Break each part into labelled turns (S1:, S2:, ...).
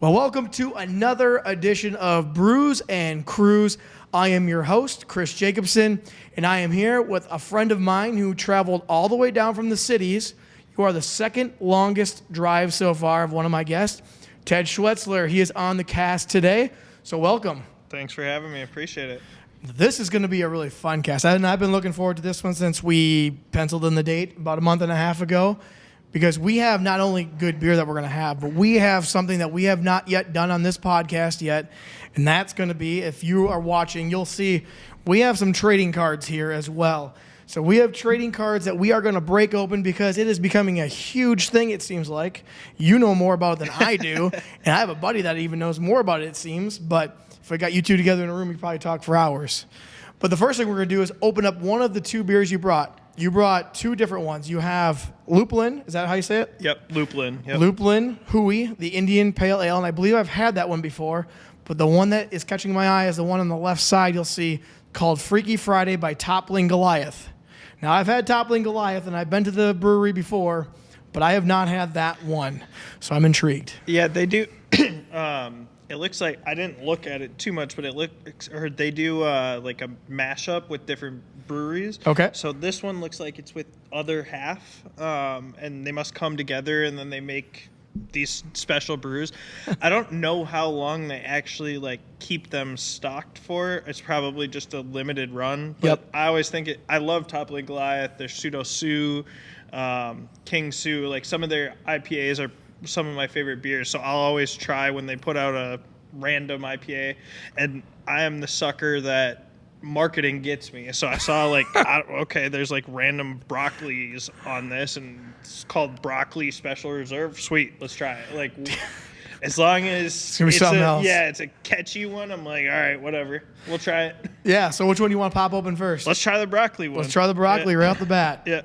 S1: Well, welcome to another edition of Brews and Cruise. I am your host, Chris Jacobson, and I am here with a friend of mine who traveled all the way down from the cities. You are the second longest drive so far of one of my guests, Ted Schwerzler. He is on the cast today, so welcome.
S2: Thanks for having me. I appreciate it.
S1: This is going to be a really fun cast, and I've been looking forward to this one since we penciled in the date about a month and a half ago. Because we have not only good beer that we're going to have, but we have something that we have not yet done on this podcast yet. And that's going to be, if you are watching, you'll see we have some trading cards here as well. So we have trading cards that we are going to break open because it is becoming a huge thing, it seems like. You know more about it than I do. And I have a buddy that even knows more about it seems. But if I got you two together in a room, we'd probably talk for hours. But the first thing we're going to do is open up one of the two beers you brought. You brought two different ones. You have Lupulin. Is that how you say it?
S2: Yep, Lupulin. Yep.
S1: Lupulin Hui, the Indian Pale Ale. And I believe I've had that one before. But the one that is catching my eye is the one on the left side you'll see called Freaky Friday by Toppling Goliath. Now, I've had Toppling Goliath, and I've been to the brewery before, but I have not had that one. So I'm intrigued.
S2: Yeah, they do. It looks like, I didn't look at it too much, but they do like a mashup with different breweries.
S1: Okay.
S2: So this one looks like it's with Other Half, and they must come together, and then they make these special brews. I don't know how long they actually like keep them stocked for. It's probably just a limited run. But
S1: yep.
S2: I always think I love Toppling Goliath. Their Pseudo Sioux, King Sioux. Like some of their IPAs are some of my favorite beers, so I'll always try when they put out a random IPA, and I am the sucker that marketing gets me. So I saw like, okay, there's like random broccolis on this, and it's called Broccoli Special Reserve. Sweet, let's try it. Like, as long as
S1: it's gonna be something else.
S2: Yeah, it's a catchy one. I'm like, all right, whatever, we'll try it.
S1: Yeah. So which one do you want to pop open first?
S2: Let's try the broccoli one.
S1: Let's try the broccoli right off the bat.
S2: Yeah.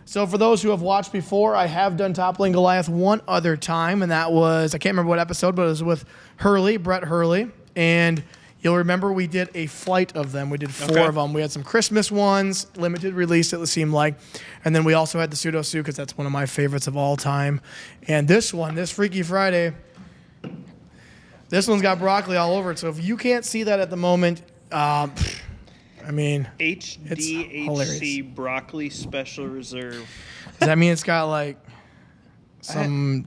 S1: So for those who have watched before, I have done Toppling Goliath one other time, and that was, I can't remember what episode, but it was with Brett Hurley. And you'll remember we did a flight of them. We did four of them. We had some Christmas ones, limited release, it seemed like. And then we also had the Pseudo Sioux, because that's one of my favorites of all time. And this one, this Freaky Friday, this one's got broccoli all over it. So if you can't see that at the moment, I mean,
S2: HDHC Broccoli Special Reserve.
S1: Does that mean it's got like some?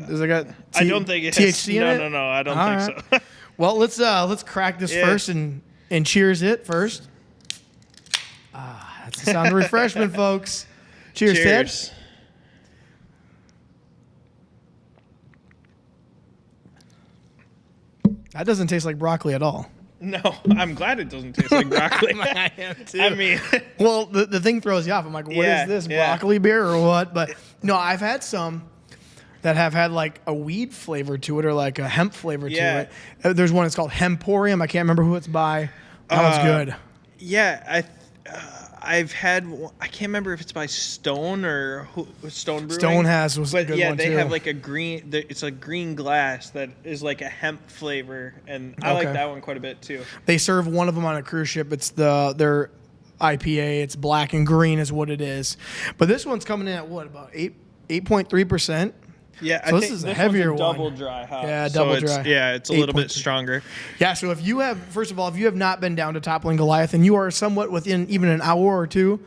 S1: Does it got?
S2: I don't think it has THC in it. No. I don't think so.
S1: Well, let's crack this first and cheers it first. That's the sound of refreshment, folks. Cheers, Ted. That doesn't taste like broccoli at all.
S2: No, I'm glad it doesn't taste like broccoli.
S1: I am too.
S2: I mean,
S1: well, the thing throws you off. I'm like, what is this, broccoli beer or what? But no, I've had some that have had like a weed flavor to it or like a hemp flavor to it. There's one that's called Hemporium. I can't remember who it's by. That was good.
S2: Yeah, I've had. I can't remember if it's by Stone or Stone Brewing.
S1: Stone was a good one too.
S2: They have like a green. It's a green glass that is like a hemp flavor, and I like that one quite a bit too.
S1: They serve one of them on a cruise ship. It's their IPA. It's black and green is what it is. But this one's coming in at what, about 8.3%.
S2: Yeah,
S1: so
S2: I
S1: this
S2: think
S1: is a heavier one.
S2: Double dry hop.
S1: Yeah, double dry.
S2: Yeah, it's a little bit stronger.
S1: Yeah, so if you have, first of all, if you have not been down to Toppling Goliath and you are somewhat within even an hour or two,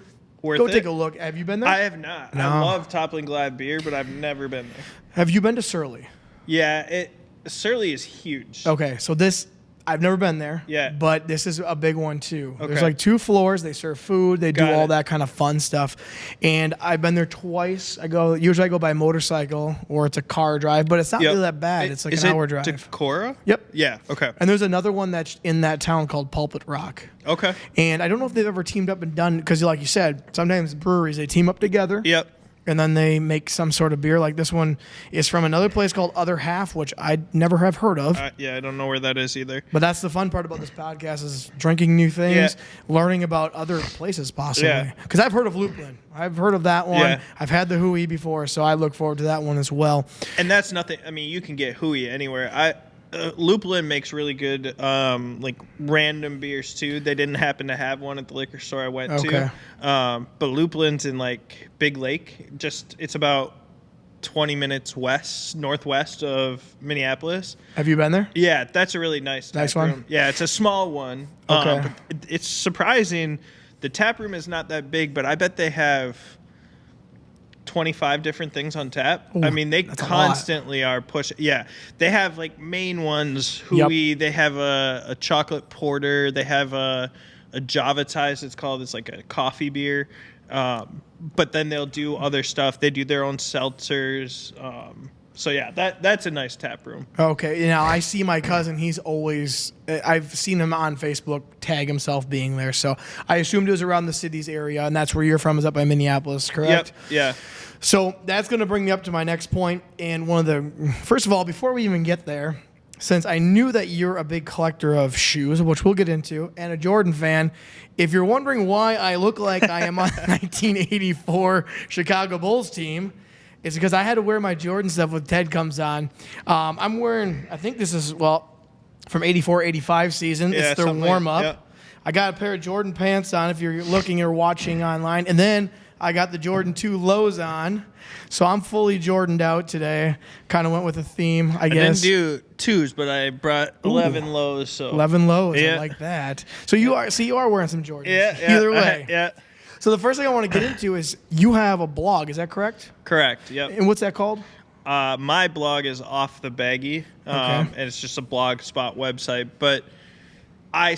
S1: go take a look. Have you been there?
S2: I have not. No. I love Toppling Goliath beer, but I've never been there.
S1: Have you been to Surly?
S2: Yeah, Surly is huge.
S1: Okay, so this, I've never been there.
S2: Yeah.
S1: But this is a big one too. Okay. There's like 2 floors. They serve food. They do all that kind of fun stuff. And I've been there twice. Usually I go by motorcycle or it's a car drive, but it's not really that bad. It's like an hour drive.
S2: Decorah?
S1: Yep.
S2: Yeah. Okay.
S1: And there's another one that's in that town called Pulpit Rock.
S2: Okay.
S1: And I don't know if they've ever teamed up and done, because like you said, sometimes breweries, they team up together.
S2: Yep.
S1: And then they make some sort of beer. Like this one is from another place called Other Half, which I never have heard of.
S2: Yeah, I don't know where that is either.
S1: But that's the fun part about this podcast is drinking new things, learning about other places possibly. Because I've heard of Lupulin. I've heard of that one.
S2: Yeah.
S1: I've had the Hui before, so I look forward to that one as well.
S2: And that's nothing. I mean, you can get Hui anywhere. Lupulin makes really good like random beers too. They didn't happen to have one at the liquor store I went to. But Lupulin's in like Big Lake. It's about 20 minutes northwest of Minneapolis.
S1: Have you been there?
S2: Yeah, that's a really nice tap
S1: one?
S2: room. Yeah, it's a small one.
S1: Okay.
S2: But it's surprising. The tap room is not that big, but I bet they have 25 different things on tap.
S1: Ooh,
S2: I mean, they
S1: that's a
S2: constantly are pushing. Yeah, they have like main ones. Hui. They have a chocolate porter. They have a Java-tized. It's called. It's like a coffee beer. But then they'll do other stuff. They do their own seltzers. So yeah, that's a nice tap room.
S1: Okay, now I see my cousin. He's always, I've seen him on Facebook tag himself being there. So I assumed it was around the city's area, and that's where you're from, is up by Minneapolis, correct?
S2: Yep, yeah.
S1: So that's going to bring me up to my next point. And first of all, before we even get there, since I knew that you're a big collector of shoes, which we'll get into, and a Jordan fan, if you're wondering why I look like I am on the 1984 Chicago Bulls team, it's because I had to wear my Jordan stuff when Ted comes on. I'm wearing, I think this is, from 84-85 season.
S2: Yeah,
S1: it's their warm-up.
S2: yeah.
S1: I got a pair of Jordan pants on if you're looking or watching online. And then I got the Jordan 2 lows on. So I'm fully Jordaned out today. Kind of went with a theme, I guess.
S2: I didn't do 2s, but I brought 11 lows. So
S1: 11 lows.
S2: Yeah.
S1: I like that. So you are wearing some Jordans.
S2: Yeah.
S1: Either way.
S2: Yeah.
S1: So the first thing I want to get into is you have a blog. Is that correct?
S2: Correct. Yep.
S1: And what's that called?
S2: My blog is Off The Baggy, and it's just a blog spot website. But I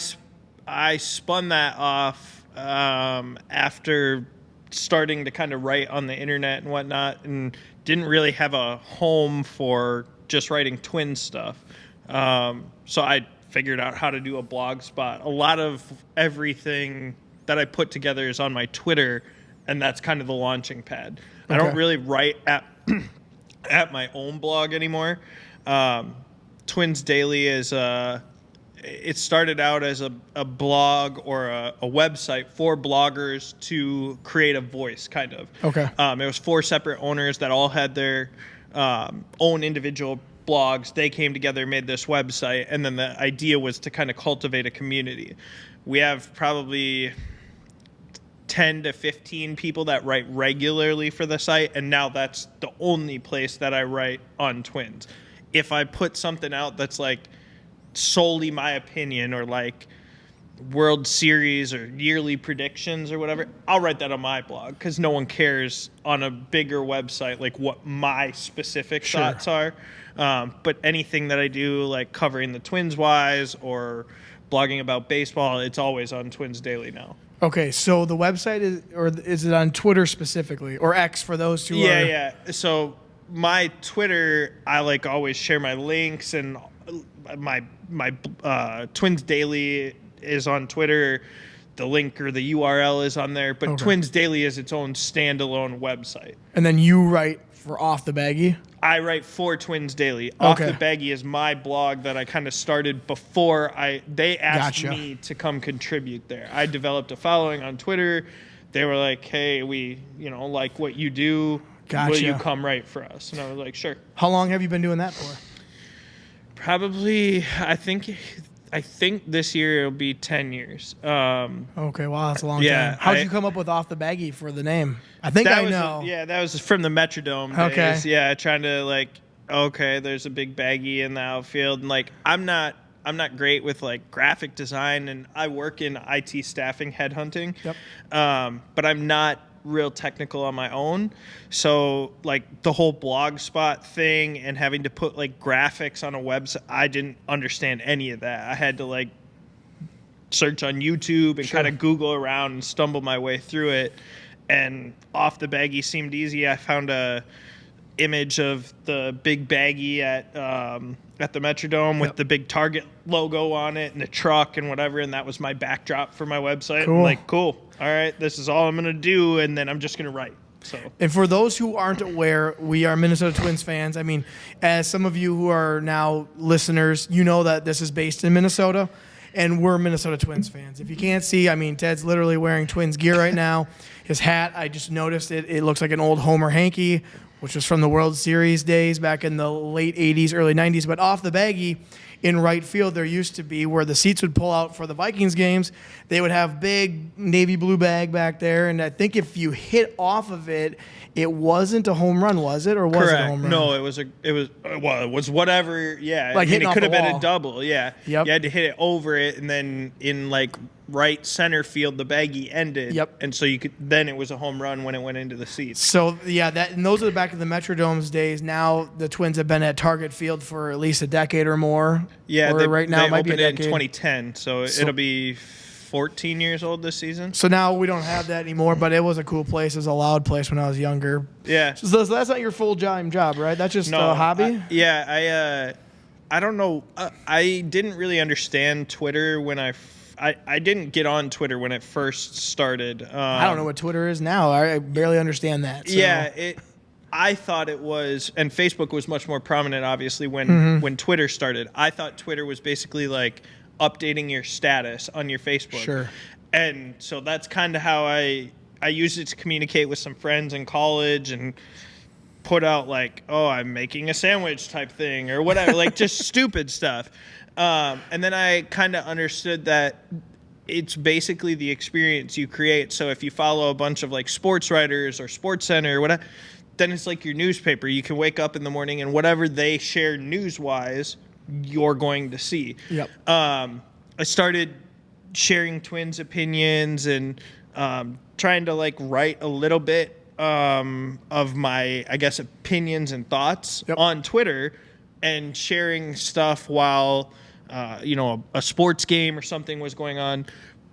S2: spun that off after starting to kind of write on the internet and whatnot, and didn't really have a home for just writing twin stuff. So I figured out how to do a blog spot. A lot of everything that I put together is on my Twitter, and that's kind of the launching pad. Okay. I don't really write at my own blog anymore. Twins Daily is it started out as a blog or a website for bloggers to create a voice, kind of.
S1: Okay.
S2: It was 4 separate owners that all had their own individual blogs. They came together, made this website, and then the idea was to kind of cultivate a community. We have probably 10 to 15 people that write regularly for the site, and now that's the only place that I write on Twins. If I put something out that's like solely my opinion, or like World Series or yearly predictions or whatever, I'll write that on my blog, because no one cares on a bigger website like what my specific thoughts are. But anything that I do, like covering the Twins wise or blogging about baseball, it's always on Twins Daily now.
S1: Okay, so the website is it on Twitter specifically, or X for those who are?
S2: Yeah. So my Twitter, I like always share my links, and my Twins Daily is on Twitter. The link or the URL is on there, but Twins Daily is its own standalone website. And
S1: then you write for Off The Baggy?
S2: I write for Twins Daily. Off The Baggy is my blog that I kind of started before they asked me to come contribute there. I developed a following on Twitter. They were like, "Hey, we, like what you do.
S1: Gotcha.
S2: Will you come write for us?" And I was like, "Sure."
S1: How long have you been doing that for?
S2: Probably, I think this year it'll be 10 years.
S1: Okay, wow, that's a long time. How'd you come up with Off The Baggy for the name? I think I know.
S2: That was from the Metrodome days. Yeah, trying to there's a big baggy in the outfield, and like I'm not great with like graphic design, and I work in IT staffing, headhunting.
S1: Yep.
S2: But I'm not real technical on my own, so like the whole blog spot thing and having to put like graphics on a website, I didn't understand any of that. I had to like search on YouTube and kind of Google around and stumble my way through it, and Off The Baggy seemed easy. I found a image of the big baggy at the Metrodome with the big Target logo on it and the truck and whatever, and that was my backdrop for my website.
S1: Cool.
S2: I'm like, cool. All right, this is all I'm going to do, and then I'm just going to write. So.
S1: And for those who aren't aware, we are Minnesota Twins fans. I mean, as some of you who are now listeners, you know that this is based in Minnesota, and we're Minnesota Twins fans. If you can't see, I mean, Ted's literally wearing Twins gear right now. His hat, I just noticed it. It looks like an old Homer hanky. which was from the World Series days back in the late 80s, early 90s. But Off The Baggy in right field, there used to be where the seats would pull out for the Vikings games. They would have big navy blue bag back there. And I think if you hit off of it, it wasn't a home run, was it? Or was
S2: Correct.
S1: it a home run?
S2: No, it was whatever. Yeah.
S1: Like hitting
S2: it
S1: off
S2: could
S1: the
S2: have been
S1: wall.
S2: a double. Yeah.
S1: Yep.
S2: You had to hit it over it, and then in like right center field, the baggy ended.
S1: Yep.
S2: And so then it was a home run when it went into the seats.
S1: So, yeah, and those are the back of the Metrodome's days. Now the Twins have been at Target Field for at least a decade or more.
S2: Yeah.
S1: Or right now
S2: they
S1: it might be a
S2: opened it in
S1: decade.
S2: 2010, so it'll be 14 years old this season.
S1: So now we don't have that anymore, but it was a cool place. It was a loud place when I was younger.
S2: Yeah.
S1: So that's not your full-time job, right? That's just a hobby?
S2: I don't know. I didn't really understand Twitter when I didn't get on Twitter when it first started.
S1: I don't know what Twitter is now. I barely understand that. So.
S2: Yeah, I thought it was, and Facebook was much more prominent, obviously, when Twitter started. I thought Twitter was basically like updating your status on your Facebook.
S1: Sure.
S2: And so that's kind of how I used it to communicate with some friends in college and put out like, oh, I'm making a sandwich type thing or whatever, like just stupid stuff. And then I kind of understood that it's basically the experience you create. So if you follow a bunch of like sports writers or Sports Center or whatever, then it's like your newspaper. You can wake up in the morning and whatever they share news-wise, you're going to see.
S1: Yep.
S2: I started sharing Twins opinions and trying to like write a little bit of my, I guess, opinions and thoughts on Twitter and sharing stuff while, a sports game or something was going on.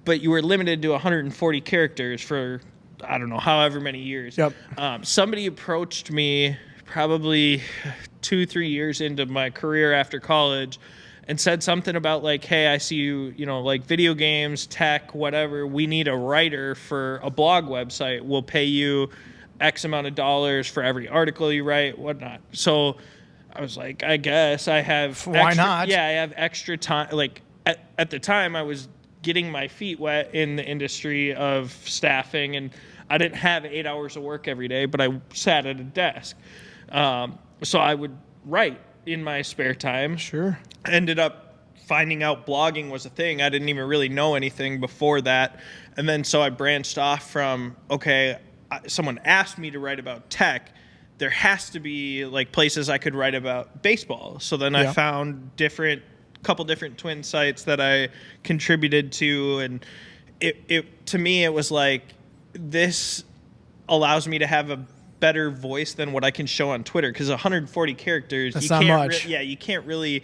S2: But you were limited to 140 characters for, I don't know, however many years.
S1: Yep.
S2: Somebody approached me probably 2-3 years into my career after college and said something about like, hey, I see you, like video games, tech, whatever. We need a writer for a blog website. We'll pay you X amount of dollars for every article you write, whatnot. So I was like, I guess I have.
S1: Why not?
S2: Yeah, I have extra time. Like at the time, I was getting my feet wet in the industry of staffing, and I didn't have 8 hours of work every day, but I sat at a desk. So I would write in my spare time.
S1: Sure.
S2: Ended up finding out blogging was a thing. I didn't even really know anything before that. And then so I branched off from, okay, someone asked me to write about tech. There has to be like places I could write about baseball. So then I found couple different Twin sites that I contributed to. And it to me, it was like, this allows me to have a better voice than what I can show on Twitter, because 140 characters,
S1: that's not much.
S2: You can't really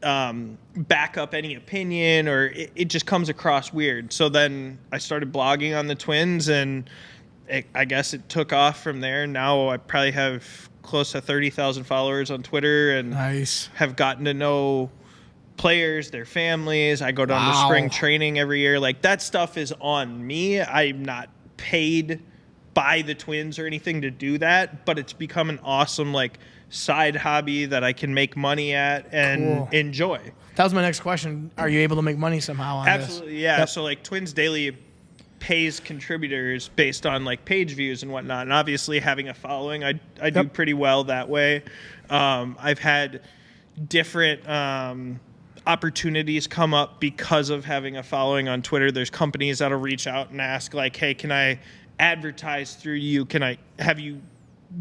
S2: back up any opinion, or it just comes across weird. So then I started blogging on the Twins, and I guess it took off from there. Now I probably have close to 30,000 followers on Twitter, and
S1: nice.
S2: Have gotten to know players, their families. I go down to spring training every year. Like, that stuff is on me. I'm not paid by the Twins or anything to do that, but it's become an awesome like side hobby that I can make money at and enjoy.
S1: That was my next question. Are you able to make money somehow on
S2: Absolutely,
S1: this?
S2: yeah.
S1: Yep.
S2: So like Twins Daily pays contributors based on like page views and whatnot, and obviously having a following, I do pretty well that way. I've had different opportunities come up because of having a following on Twitter. There's companies that'll reach out and ask like, hey, can I advertise through you? Can I have you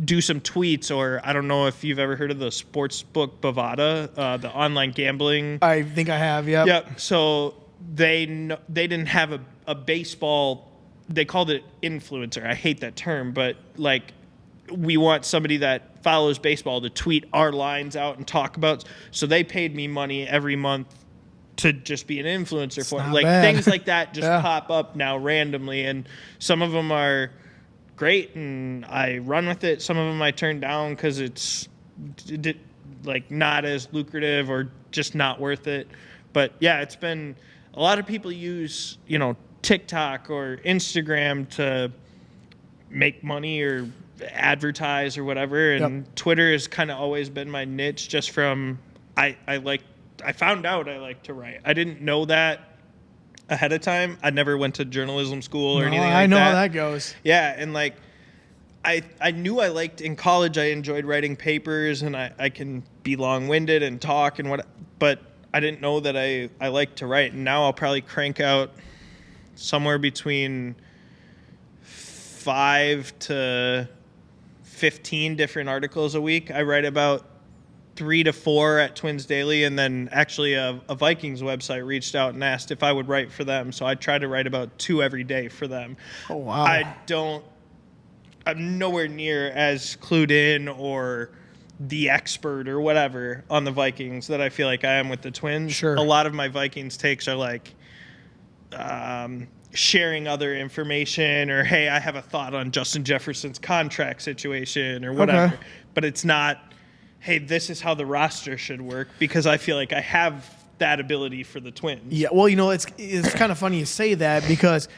S2: do some tweets? Or I don't know if you've ever heard of the sports book Bovada, the online gambling.
S1: I think I have.
S2: Yep. So they didn't have a baseball. They called it influencer. I hate that term, but like, we want somebody that follows baseball to tweet our lines out and talk about. So they paid me money every month to just be an influencer for it. Like
S1: bad.
S2: Things like that just pop up now randomly, and some of them are great and I run with it. Some of them I turn down because it's like not as lucrative or just not worth it. But yeah, it's been a lot of people use, TikTok or Instagram to make money or advertise or whatever. And Twitter has kind of always been my niche, just from I found out I like to write. I didn't know that ahead of time. I never went to journalism school or anything like that.
S1: I know how that goes.
S2: Yeah, and like I knew I liked in college. I enjoyed writing papers, and I can be long-winded and talk and what. But I didn't know that I liked to write. And now I'll probably crank out somewhere between 5 to 15 different articles a week. I write about 3 to 4 at Twins Daily, and then actually a Vikings website reached out and asked if I would write for them. So I try to write about 2 every day for them.
S1: Oh, wow.
S2: I'm nowhere near as clued in or the expert or whatever on the Vikings that I feel like I am with the Twins.
S1: Sure.
S2: A lot of my Vikings takes are like sharing other information, or, hey, I have a thought on Justin Jefferson's contract situation or whatever.
S1: Okay.
S2: But it's not, hey, this is how the roster should work, because I feel like I have that ability for the Twins.
S1: Yeah, well, it's kind of funny you say that, because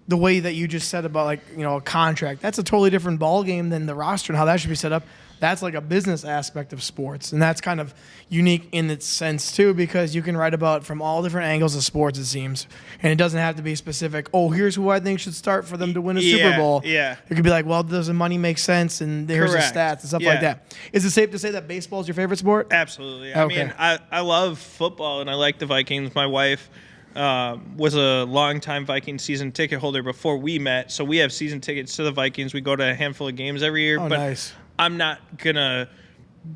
S1: the way that you just said about, like, a contract, that's a totally different ball game than the roster and how that should be set up. That's like a business aspect of sports, and that's kind of unique in its sense too, because you can write about from all different angles of sports, it seems, and it doesn't have to be specific. Oh, here's who I think should start for them to win a Super Bowl.
S2: Yeah,
S1: it could be like, well, does the money make sense, and here's the stats and stuff like that. Is it safe to say that baseball is your favorite sport?
S2: Absolutely.
S1: Okay.
S2: I mean, I love football, and I like the Vikings. My wife was a longtime Vikings season ticket holder before we met, so we have season tickets to the Vikings. We go to a handful of games every year.
S1: Oh,
S2: but
S1: nice.
S2: I'm not going to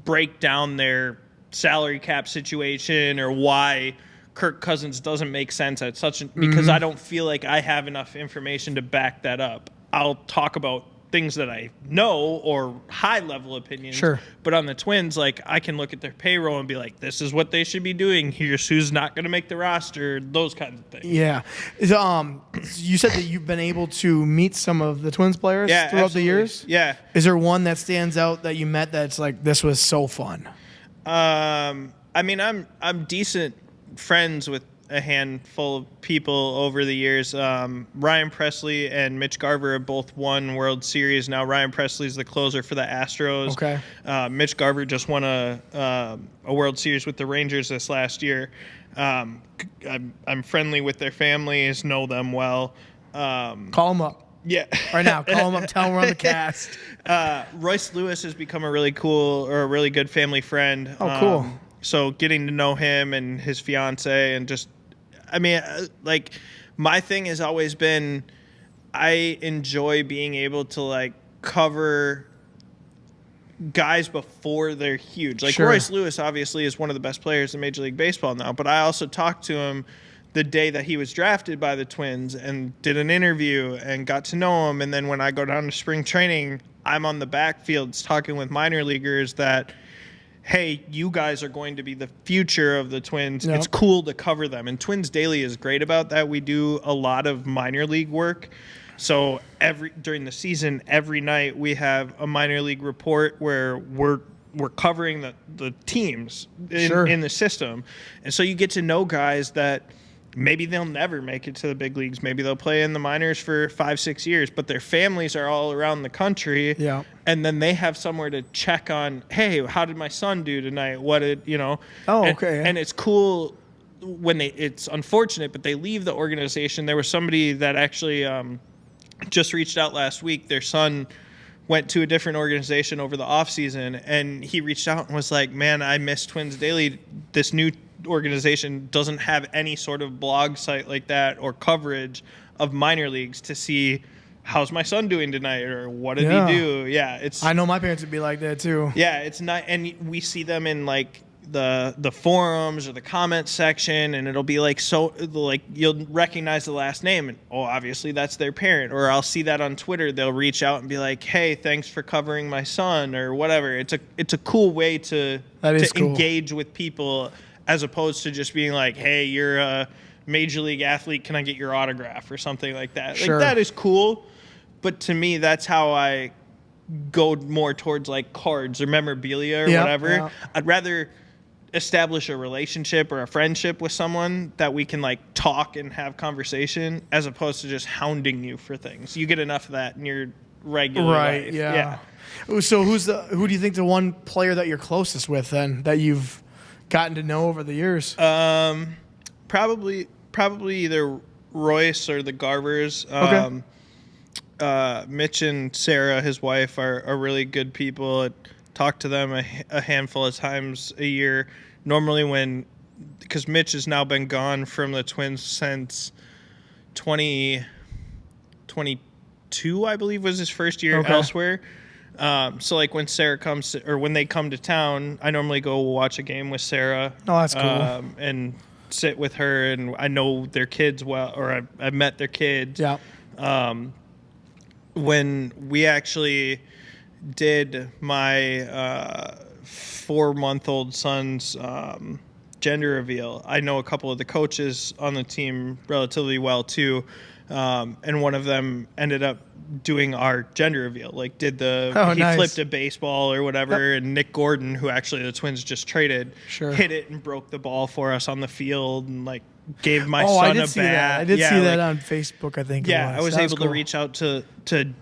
S2: break down their salary cap situation or why Kirk Cousins doesn't make sense at because I don't feel like I have enough information to back that up. I'll talk about things that I know or high-level opinions.
S1: Sure.
S2: But on the Twins, like, I can look at their payroll and be like, this is what they should be doing. Here's who's not going to make the roster, those kinds of things.
S1: Yeah. You said that you've been able to meet some of the Twins players throughout the years?
S2: Yeah.
S1: Is there one that stands out that you met that's like, this was so fun?
S2: I mean, I'm decent friends with a handful of people over the years. Ryan Presley and Mitch Garver have both won World Series. Now Ryan Presley's the closer for the Astros.
S1: Okay.
S2: Mitch Garver just won a World Series with the Rangers this last year. I'm friendly with their families, know them well.
S1: Call them up.
S2: Yeah.
S1: Right now, call them up, tell them we're on the cast.
S2: Royce Lewis has become a really good family friend.
S1: Oh, cool.
S2: So getting to know him and his fiance, and just, I mean, like, my thing has always been, I enjoy being able to, like, cover guys before they're huge. Like,
S1: Sure.
S2: Royce Lewis obviously is one of the best players in Major League Baseball now, but I also talked to him the day that he was drafted by the Twins and did an interview and got to know him. And then when I go down to spring training, I'm on the backfields talking with minor leaguers that, hey, you guys are going to be the future of the Twins.
S1: Yep.
S2: It's cool to cover them. And Twins Daily is great about that. We do a lot of minor league work. So during the season, every night we have a minor league report where we're covering the teams in the system. And so you get to know guys that maybe they'll never make it to the big leagues. Maybe they'll play in the minors for 5-6 years, but their families are all around the country.
S1: Yeah.
S2: And then they have somewhere to check on, hey, how did my son do tonight? What did,
S1: Oh,
S2: and,
S1: okay.
S2: And it's cool when it's unfortunate, but they leave the organization. There was somebody that actually just reached out last week. Their son went to a different organization over the off season, and he reached out and was like, man, I miss Twins Daily. This new organization doesn't have any sort of blog site like that or coverage of minor leagues to see how's my son doing tonight or what did he do. I
S1: know my parents would be like that too.
S2: It's not, and we see them in like the forums or the comments section, and it'll be like, so like you'll recognize the last name and obviously that's their parent. Or I'll see that on Twitter, they'll reach out and be like, hey, thanks for covering my son or whatever. It's a cool way to engage with people, as opposed to just being like, hey, you're a major league athlete, can I get your autograph or something like that?
S1: Sure.
S2: Like, that is cool, but to me, that's how I go more towards like cards or memorabilia or whatever. Yeah. I'd rather establish a relationship or a friendship with someone that we can like talk and have conversation, as opposed to just hounding you for things. You get enough of that in your regular life.
S1: Yeah. So who do you think the one player that you're closest with then, that you've gotten to know over the years?
S2: Probably either Royce or the Garvers.
S1: Okay.
S2: Mitch and Sarah, his wife, are really good people. I talk to them a handful of times a year. Normally because Mitch has now been gone from the Twins since 2022, I believe, was his first year elsewhere. So like when Sarah comes or when they come to town, I normally go watch a game with Sarah.
S1: Oh, that's cool.
S2: And sit with her, and I know their kids well, or I've met their kids.
S1: Yeah.
S2: When we actually did my 4-month-old son's gender reveal, I know a couple of the coaches on the team relatively well too, and one of them ended up doing our gender reveal. Like he
S1: nice.
S2: flipped a baseball or whatever, and Nick Gordon, who actually the Twins just traded, hit it and broke the ball for us on the field, and like gave my son a bat.
S1: I did see that on Facebook, I think.
S2: Yeah, I was able to reach out to Jace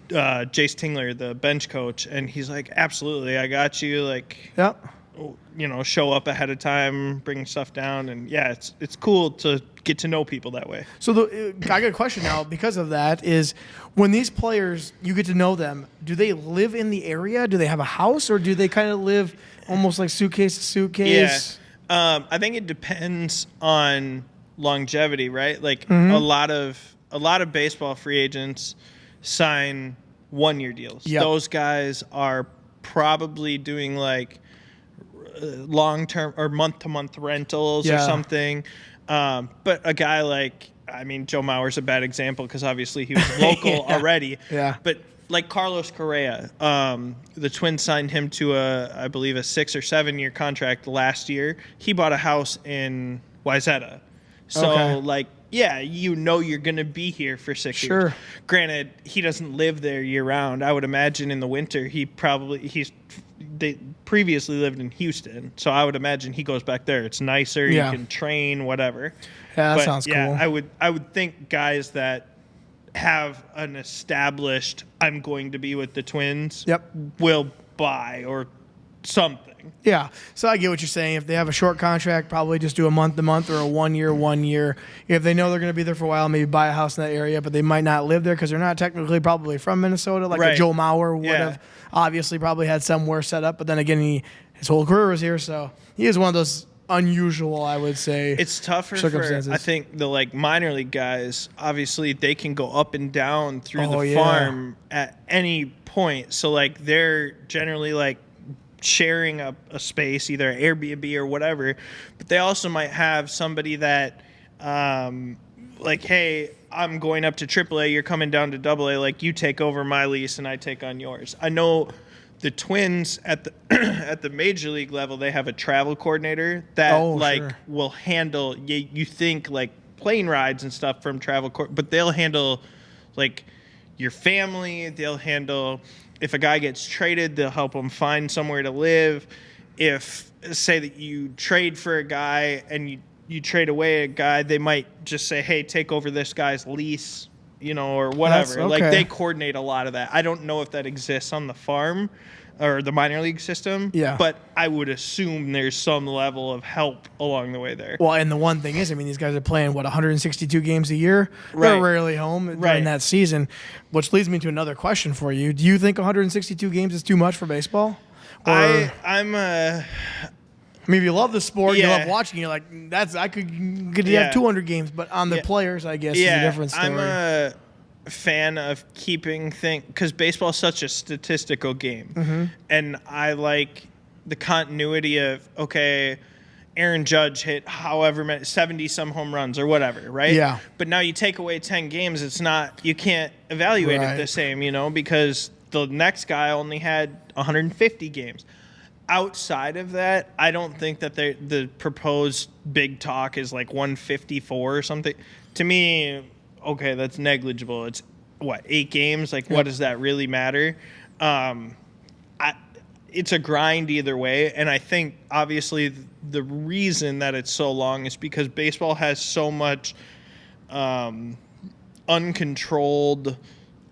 S2: Tingler, the bench coach, and he's like, absolutely, I got you. Like, show up ahead of time, bring stuff down, and yeah, it's cool to get to know people that way.
S1: So I got a question now because of that is when these players, you get to know them, do they live in the area? Do they have a house, or do they kind of live almost like suitcase to suitcase?
S2: Yeah, I think it depends on longevity, right? Like a lot of baseball free agents sign 1-year deals.
S1: Yep.
S2: Those guys are probably doing like long-term or month-to-month rentals or something. But a guy like, Joe Mauer's a bad example because obviously he was local already. Yeah. But like Carlos Correa, the Twins signed him to I believe a 6 or 7 year contract last year. He bought a house in Wayzata. So you're going to be here for 6 years. Granted, he doesn't live there year round. I would imagine in the winter they previously lived in Houston, so I would imagine he goes back there. It's nicer. You can train, whatever.
S1: Yeah, that sounds cool.
S2: I would think guys that have an established I'm going to be with the Twins will buy or something.
S1: Yeah, so I get what you're saying. If they have a short contract, probably just do a month-to-month or a 1 year. If they know they're going to be there for a while, maybe buy a house in that area, but they might not live there because they're not technically probably from Minnesota, like a Joe Mauer would have obviously probably had somewhere set up. But then again, his whole career was here, so he is one of those unusual, I would say,
S2: it's tougher
S1: circumstances.
S2: For I think the like minor league guys, obviously they can go up and down through the farm at any point. So like they're generally like sharing a space, either Airbnb or whatever, but they also might have somebody that like, hey, I'm going up to AAA, you're coming down to AA, like you take over my lease and I take on yours. I know the Twins at the at the major league level, they have a travel coordinator that will handle you think like plane rides and stuff from but they'll handle like your family, they'll handle if a guy gets traded, they'll help him find somewhere to live. If, say that you trade for a guy and you trade away a guy, they might just say, hey, take over this guy's lease, or whatever. Like they coordinate a lot of that. I don't know if that exists on the farm or the minor league system, but I would assume there's some level of help along the way there.
S1: Well, and the one thing is, these guys are playing, 162 games a year?
S2: Right.
S1: They're rarely home during that season, which leads me to another question for you. Do you think 162 games is too much for baseball?
S2: Or,
S1: if you love the sport, you love watching, you're like, I could have 200 games, but on the players, I guess, is a different story.
S2: I'm a fan of keeping things because baseball is such a statistical game, and I like the continuity of Aaron Judge hit however many 70 some home runs or whatever, right? Yeah. But now you take away 10 games, it's not you can't evaluate it the same, because the next guy only had 150 games. Outside of that, I don't think that the proposed big talk is like 154 or something. To me, that's negligible. It's 8 games? Like, what does that really matter? It's a grind either way, and I think obviously the reason that it's so long is because baseball has so much uncontrolled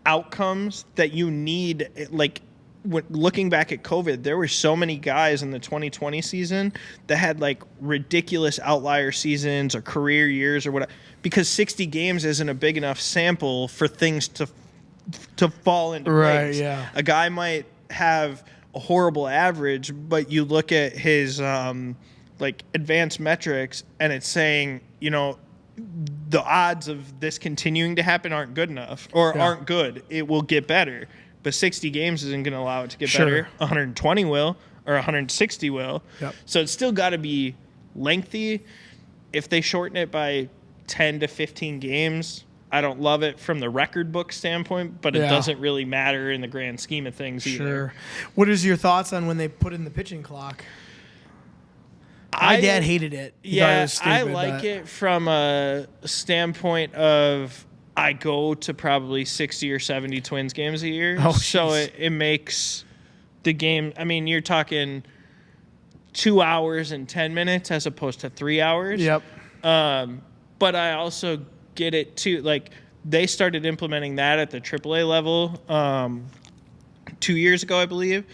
S2: outcomes that you need. Like, looking back at COVID, there were so many guys in the 2020 season that had like ridiculous outlier seasons or career years or whatever, because 60 games isn't a big enough sample for things to to fall into
S1: Right,
S2: place.
S1: yeah.
S2: A guy might have a horrible average, but you look at his like advanced metrics, and it's saying, you know, the odds of this continuing to happen aren't good enough, or aren't good. It will get better, but 60 games isn't going to allow it to get better. 120 will, or 160 will.
S1: Yep.
S2: So it's still got to be lengthy. If they shorten it by 10 to 15 games, I don't love it from the record book standpoint, but it doesn't really matter in the grand scheme of things either.
S1: Sure. What is your thoughts on when they put in the pitching clock? My dad hated it.
S2: I like it from a standpoint of I go to probably 60 or 70 Twins games a year.
S1: Oh,
S2: so it makes the game, I mean, you're talking 2 hours and 10 minutes as opposed to 3 hours.
S1: Yep.
S2: But I also get it too. Like, they started implementing that at the AAA level 2 years ago, I believe.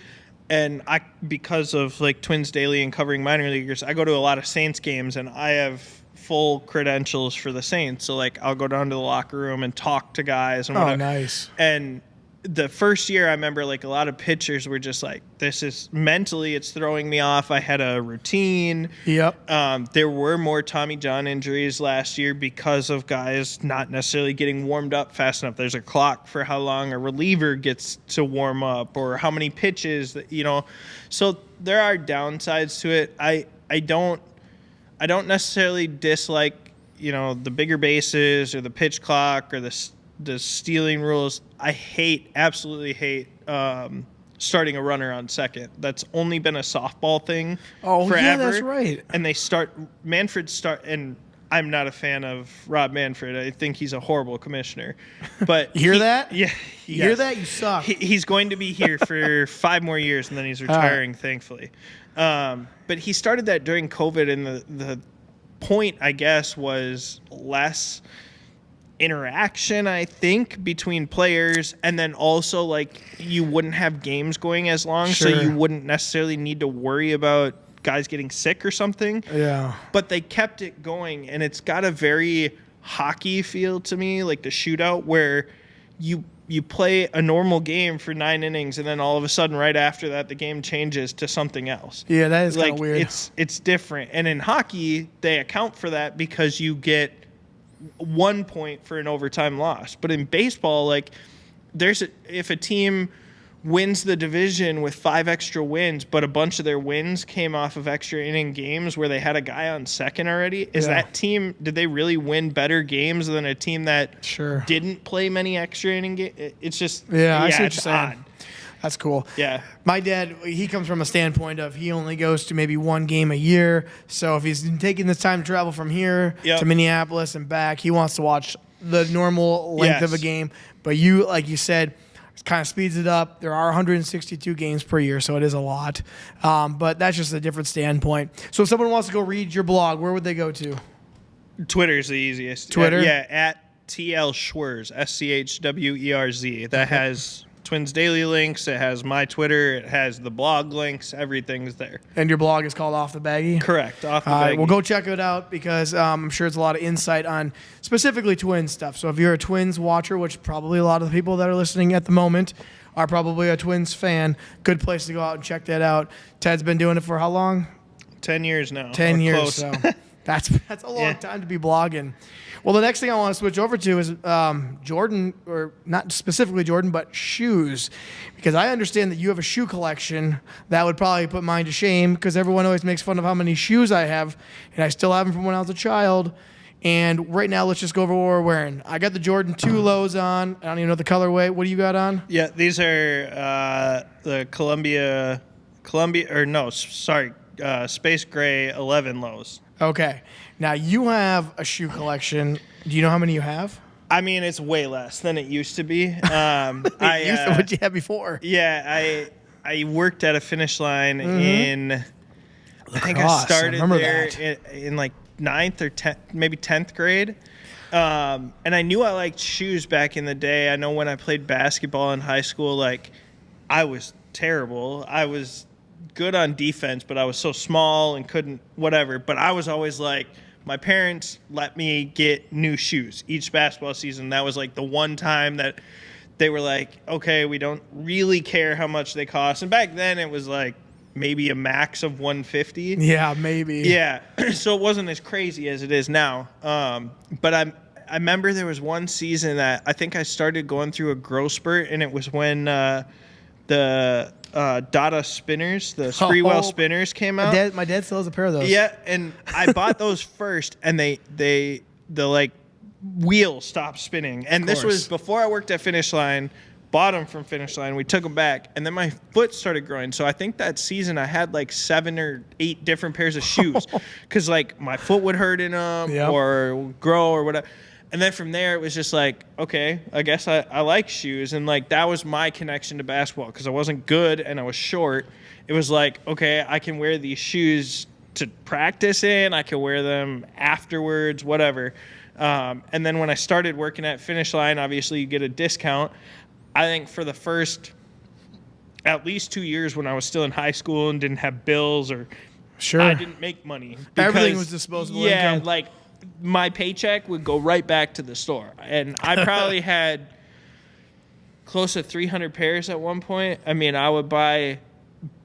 S2: And because of like Twins Daily and covering minor leaguers, I go to a lot of Saints games, and I have full credentials for the Saints. So like, I'll go down to the locker room and talk to guys and whatever.
S1: Oh, nice.
S2: And the first year, I remember like a lot of pitchers were just like, this is mentally, it's throwing me off. I had a routine.
S1: Yep.
S2: There were more Tommy John injuries last year because of guys not necessarily getting warmed up fast enough. There's a clock for how long a reliever gets to warm up, or how many pitches that, you know. So there are downsides to it. I don't necessarily dislike, you know, the bigger bases or the pitch clock or the stealing rules. I absolutely hate starting a runner on second. That's only been a softball thing forever.
S1: Yeah, that's right.
S2: And and I'm not a fan of Rob Manfred. I think he's a horrible commissioner. But
S1: You hear that?
S2: Yeah.
S1: You hear that? You suck.
S2: He's going to be here for 5 more years, and then he's retiring, thankfully. But he started that during COVID, and the point, I guess, was less interaction, I think, between players, and then also like you wouldn't have games going as long, so you wouldn't necessarily need to worry about guys getting sick or something.
S1: Yeah.
S2: But they kept it going, and it's got a very hockey feel to me, like the shootout, where you play a normal game for 9 innings, and then all of a sudden right after that the game changes to something else.
S1: Yeah, that is
S2: like
S1: kind of weird.
S2: It's different. And in hockey, they account for that because you get 1 point for an overtime loss. But in baseball, like, if a team wins the division with 5 extra wins, but a bunch of their wins came off of extra inning games where they had a guy on second already, that team, did they really win better games than a team that didn't play many extra inning games? It's just,
S1: I see what
S2: it's
S1: you're saying.
S2: odd.
S1: That's cool.
S2: Yeah.
S1: My dad, he comes from a standpoint of he only goes to maybe 1 game a year. So if he's taking this time to travel from here to Minneapolis and back, he wants to watch the normal length of a game. But you, like you said, it kind of speeds it up. There are 162 games per year, so it is a lot. But that's just a different standpoint. So if someone wants to go read your blog, where would they go to?
S2: Twitter's the easiest.
S1: Twitter?
S2: At TL Schwerz, SCHWERZ. That has Twins Daily links. It has my Twitter. It has the blog links. Everything's there.
S1: And your blog is called Off The Baggy?
S2: Correct. Off The Baggy.
S1: Well, go check it out because I'm sure it's a lot of insight on specifically Twins stuff. So if you're a Twins watcher, which probably a lot of the people that are listening at the moment are probably a Twins fan, good place to go out and check that out. Ted's been doing it for how long?
S2: 10 years now.
S1: 10 years.
S2: Close.
S1: So that's a long time to be blogging. Well, the next thing I want to switch over to is Jordan, or not specifically Jordan, but shoes. Because I understand that you have a shoe collection that would probably put mine to shame because everyone always makes fun of how many shoes I have, and I still have them from when I was a child. And right now, let's just go over what we're wearing. I got the Jordan 2 lows on. I don't even know the colorway. What do you got on?
S2: Yeah, these are the Space Gray 11 lows.
S1: Okay. Now, you have a shoe collection. Do you know how many you have?
S2: I mean, it's way less than it used to be.
S1: What you had before?
S2: Yeah, I worked at a Finish Line in, I think I
S1: Lacrosse,
S2: started
S1: remember
S2: there
S1: that.
S2: in like 9th or 10th, maybe 10th grade. And I knew I liked shoes back in the day. I know when I played basketball in high school, like, I was terrible. I was good on defense, but I was so small and couldn't whatever. But I was always like, my parents let me get new shoes each basketball season. That was like the one time that they were like, okay, we don't really care how much they cost. And back then it was like maybe a max of 150.
S1: Yeah, maybe.
S2: Yeah. So it wasn't as crazy as it is now. But I remember there was one season that I think I started going through a growth spurt, and it was when the Dada spinners, the Spreewell spinners came out.
S1: My dad still has a pair of those.
S2: Yeah, and I bought those first, and the like wheel stopped spinning. And this was before I worked at Finish Line. Bought them from Finish Line. We took them back, and then my foot started growing. So I think that season I had like 7 or 8 different pairs of shoes because like my foot would hurt in them or grow or whatever. And then from there, it was just like, okay, I guess I like shoes. And like that was my connection to basketball because I wasn't good and I was short. It was like, okay, I can wear these shoes to practice in. I can wear them afterwards, whatever. And then when I started working at Finish Line, obviously you get a discount. I think for the first at least 2 years when I was still in high school and didn't have bills or I didn't make money.
S1: Everything was disposable income.
S2: Yeah, like my paycheck would go right back to the store. And I probably had close to 300 pairs at one point. I mean, I would buy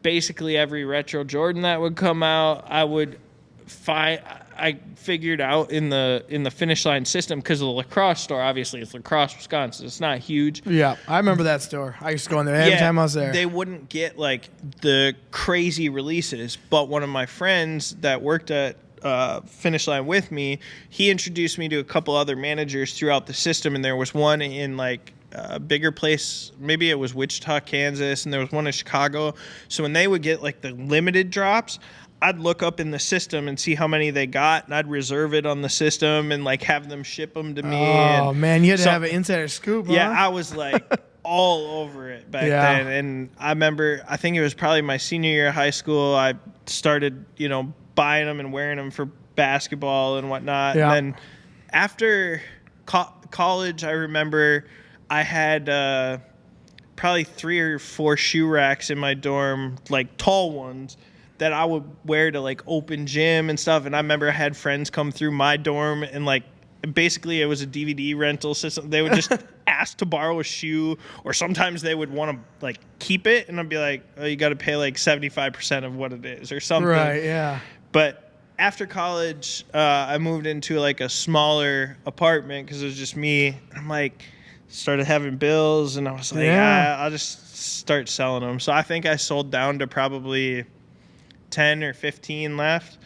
S2: basically every retro Jordan that would come out. I figured out in the Finish Line system because of the lacrosse store. Obviously, it's La Crosse, Wisconsin. It's not huge.
S1: Yeah, I remember that store. I used to go in there every time I was there.
S2: They wouldn't get like the crazy releases, but one of my friends that worked at Finish Line with me, he introduced me to a couple other managers throughout the system, and there was one in like a bigger place, maybe it was Wichita, Kansas, and there was one in Chicago. So when they would get like the limited drops, I'd look up in the system and see how many they got, and I'd reserve it on the system and like have them ship them to me.
S1: Oh man, you had to have an insider scoop.
S2: Yeah,
S1: huh?
S2: I was like all over it back then, and I remember I think it was probably my senior year of high school. I started, buying them and wearing them for basketball and whatnot.
S1: Yeah.
S2: And then after college, I remember I had probably 3 or 4 shoe racks in my dorm, like tall ones, that I would wear to like open gym and stuff. And I remember I had friends come through my dorm and like basically it was a DVD rental system. They would just ask to borrow a shoe, or sometimes they would want to like keep it, and I'd be like, oh, you got to pay like 75% of what it is or something.
S1: Right, yeah.
S2: But after college, I moved into like a smaller apartment because it was just me. I'm like, started having bills, and I was like, I'll just start selling them. So I think I sold down to probably 10 or 15 left,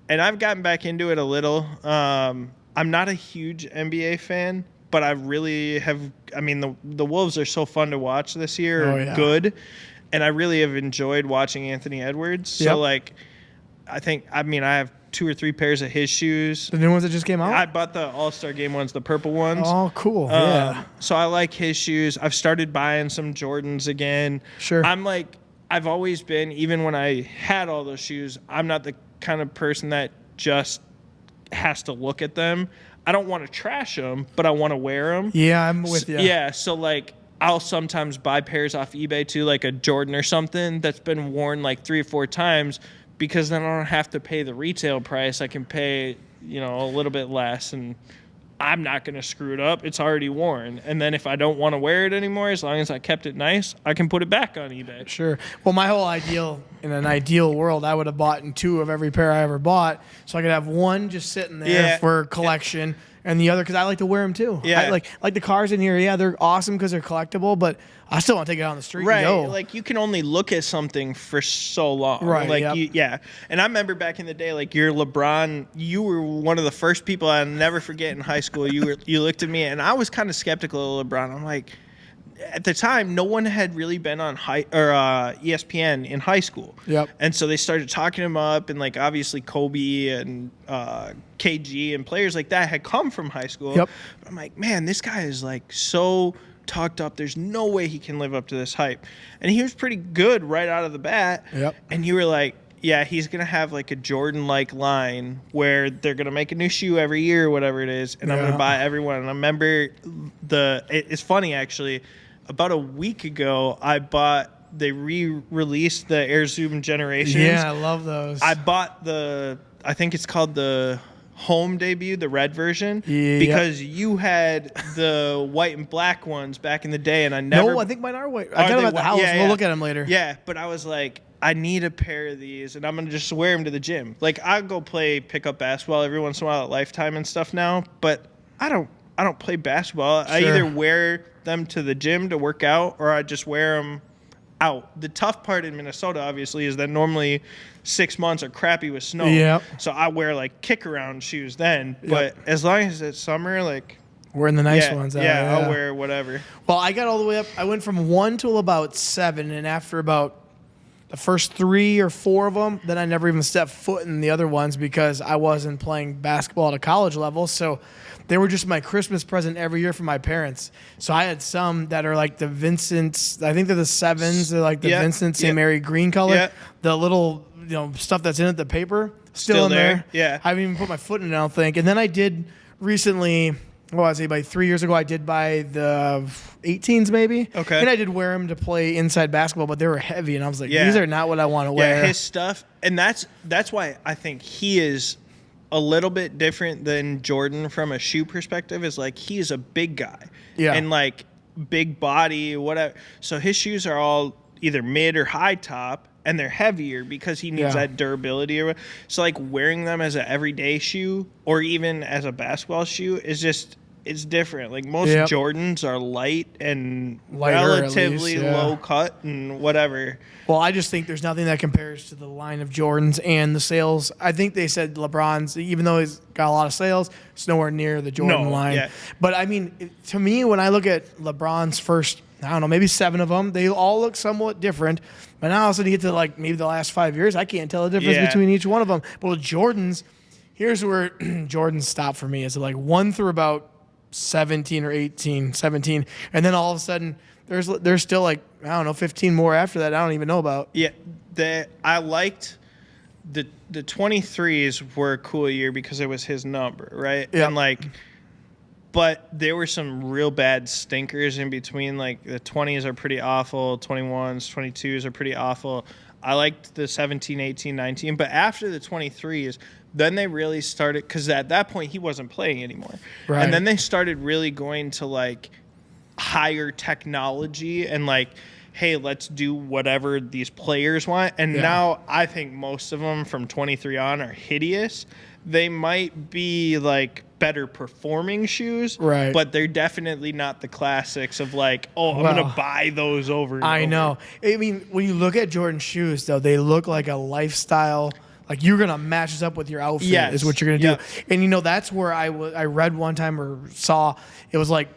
S2: and I've gotten back into it a little. I'm not a huge NBA fan, but I really have. I mean, the Wolves are so fun to watch this year. Good, and I really have enjoyed watching Anthony Edwards.
S1: Yep.
S2: So like, I have 2 or 3 pairs of his shoes.
S1: The new ones that just came out?
S2: I bought the All-Star Game ones, the purple ones.
S1: Oh, cool. Yeah.
S2: So I like his shoes. I've started buying some Jordans again.
S1: Sure.
S2: I'm like, I've always been, even when I had all those shoes, I'm not the kind of person that just has to look at them. I don't want to trash them, but I want to wear them.
S1: Yeah, I'm with you.
S2: Yeah, so like I'll sometimes buy pairs off eBay too, like a Jordan or something that's been worn like 3 or 4 times, because then I don't have to pay the retail price. I can pay, a little bit less, and I'm not going to screw it up. It's already worn. And then if I don't want to wear it anymore, as long as I kept it nice, I can put it back on eBay.
S1: Sure. Well, my whole in an ideal world, I would have bought 2 of every pair I ever bought, so I could have one just sitting there for collection, and the other because I like to wear them too.
S2: Yeah.
S1: I like the cars in here. Yeah, they're awesome because they're collectible, but I still want to take it out on the street.
S2: Right.
S1: And go.
S2: Like you can only look at something for so long.
S1: Right.
S2: Like
S1: yep.
S2: And I remember back in the day, like you're LeBron, you were one of the first people I'll never forget in high school. You looked at me, and I was kind of skeptical of LeBron. I'm like, at the time, no one had really been on ESPN in high school.
S1: Yep.
S2: And so they started talking him up, and like obviously Kobe and KG and players like that had come from high school.
S1: Yep.
S2: I'm like, man, this guy is like so talked up. There's no way he can live up to this hype. And he was pretty good right out of the bat.
S1: Yep.
S2: And you were like, yeah, he's going to have like a Jordan-like line where they're going to make a new shoe every year or whatever it is, and I'm going to buy everyone. And I remember it's funny actually, about a week ago, they re-released the Air Zoom Generations.
S1: Yeah, I love those.
S2: I bought I think it's called the home debut, the red version,
S1: Yep.
S2: because you had the white and black ones back in the day, and I never.
S1: No, I think mine are white. I got them at the house. We'll look at them later.
S2: Yeah, but I was like, I need a pair of these, and I'm gonna just wear them to the gym. Like, I go play pickup basketball every once in a while at Lifetime and stuff now, but I don't play basketball.
S1: Sure.
S2: I either wear them to the gym to work out, or I just wear them out. The tough part in Minnesota, obviously, is that normally 6 months are crappy with snow.
S1: Yep.
S2: So I wear like kick around shoes then. But as long as it's summer, like
S1: Wearing the nice ones.
S2: Yeah, I'll wear whatever.
S1: Well, I got all the way up. I went from 1 till about 7, and after about the first 3 or 4 of them, then I never even stepped foot in the other ones because I wasn't playing basketball at a college level. So they were just my Christmas present every year from my parents. So I had some that are like the Vincent's. I think they're the 7s. They're like the Vincent St. Mary green color.
S2: Yeah.
S1: The little stuff that's in it, the paper, still in there.
S2: Yeah.
S1: I haven't even put my foot in it, I don't think. And then I did recently. Well, I'd say about 3 years ago, I did buy the 18s maybe.
S2: Okay.
S1: And I did wear them to play inside basketball, but they were heavy, and I was like, these are not what I want to wear.
S2: Yeah, his stuff, and that's why I think he is a little bit different than Jordan from a shoe perspective. Is like he is a big guy, and like big body, whatever. So his shoes are all either mid or high top. And they're heavier because he needs that durability. So, like, wearing them as an everyday shoe or even as a basketball shoe is just, it's different. Like, most Jordans are light and relatively low cut and whatever.
S1: Well, I just think there's nothing that compares to the line of Jordans and the sales. I think they said LeBron's, even though he's got a lot of sales, it's nowhere near the Jordan line. Yeah. But, I mean, to me, when I look at LeBron's first, I don't know, maybe 7 of them, they all look somewhat different. But now all of a sudden you get to like maybe the last 5 years, I can't tell the difference between each one of them. But with Jordans, here's where Jordans stop for me. Is like 1 through about 17 or 18, 17. And then all of a sudden there's still like, I don't know, 15 more after that I don't even know about.
S2: Yeah, I liked the 23s were a cool year because it was his number, right?
S1: Yeah.
S2: And like, but there were some real bad stinkers in between. Like the 20s are pretty awful, 21s, 22s are pretty awful. I liked the 17, 18, 19. But after the 23s, then they really started, because at that point he wasn't playing anymore. Right. And then they started really going to like higher technology and like, hey, let's do whatever these players want. And now I think most of them from 23 on are hideous. They might be like better performing shoes,
S1: right?
S2: But they're definitely not the classics of like, I'm gonna buy those over.
S1: I know. I mean, when you look at Jordan shoes, though, they look like a lifestyle. Like you're gonna match this up with your outfit, is what you're gonna do. And that's where I read one time or saw it was like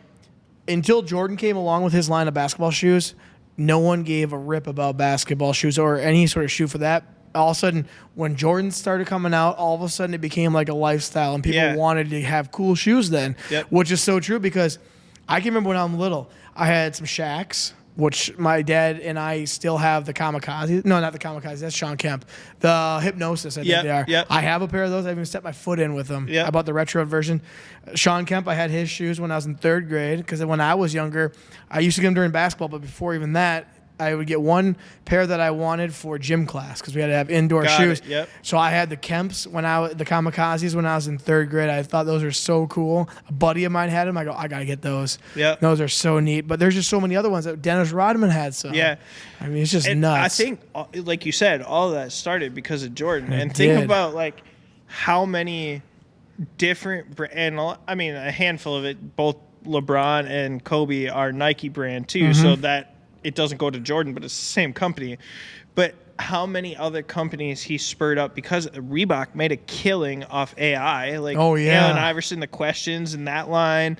S1: until Jordan came along with his line of basketball shoes, no one gave a rip about basketball shoes or any sort of shoe for that. All of a sudden, when Jordan started coming out, all of a sudden it became like a lifestyle, and people wanted to have cool shoes then, which is so true because I can remember when I was little, I had some Shaqs, which my dad and I still have the Kamikaze. No, not the Kamikaze. That's Sean Kemp. The Hypnosis, I think they are.
S2: Yep.
S1: I have a pair of those. I even stepped my foot in with them. I bought the retro version. Sean Kemp, I had his shoes when I was in 3rd grade because when I was younger, I used to get them during basketball, but before even that, I would get one pair that I wanted for gym class because we had to have indoor shoes. So I had the Kemps the Kamikazes when I was in 3rd grade. I thought those were so cool. A buddy of mine had them. I go, I gotta get those. Those are so neat. But there's just so many other ones that Dennis Rodman had. So I mean, it's just nuts.
S2: I think, like you said, all of that started because of Jordan. And think about like how many different and I mean a handful of it. Both LeBron and Kobe are Nike brand too. So that. It doesn't go to Jordan, but it's the same company. But how many other companies he spurred up because Reebok made a killing off AI? Like Allen Iverson, the questions in that line.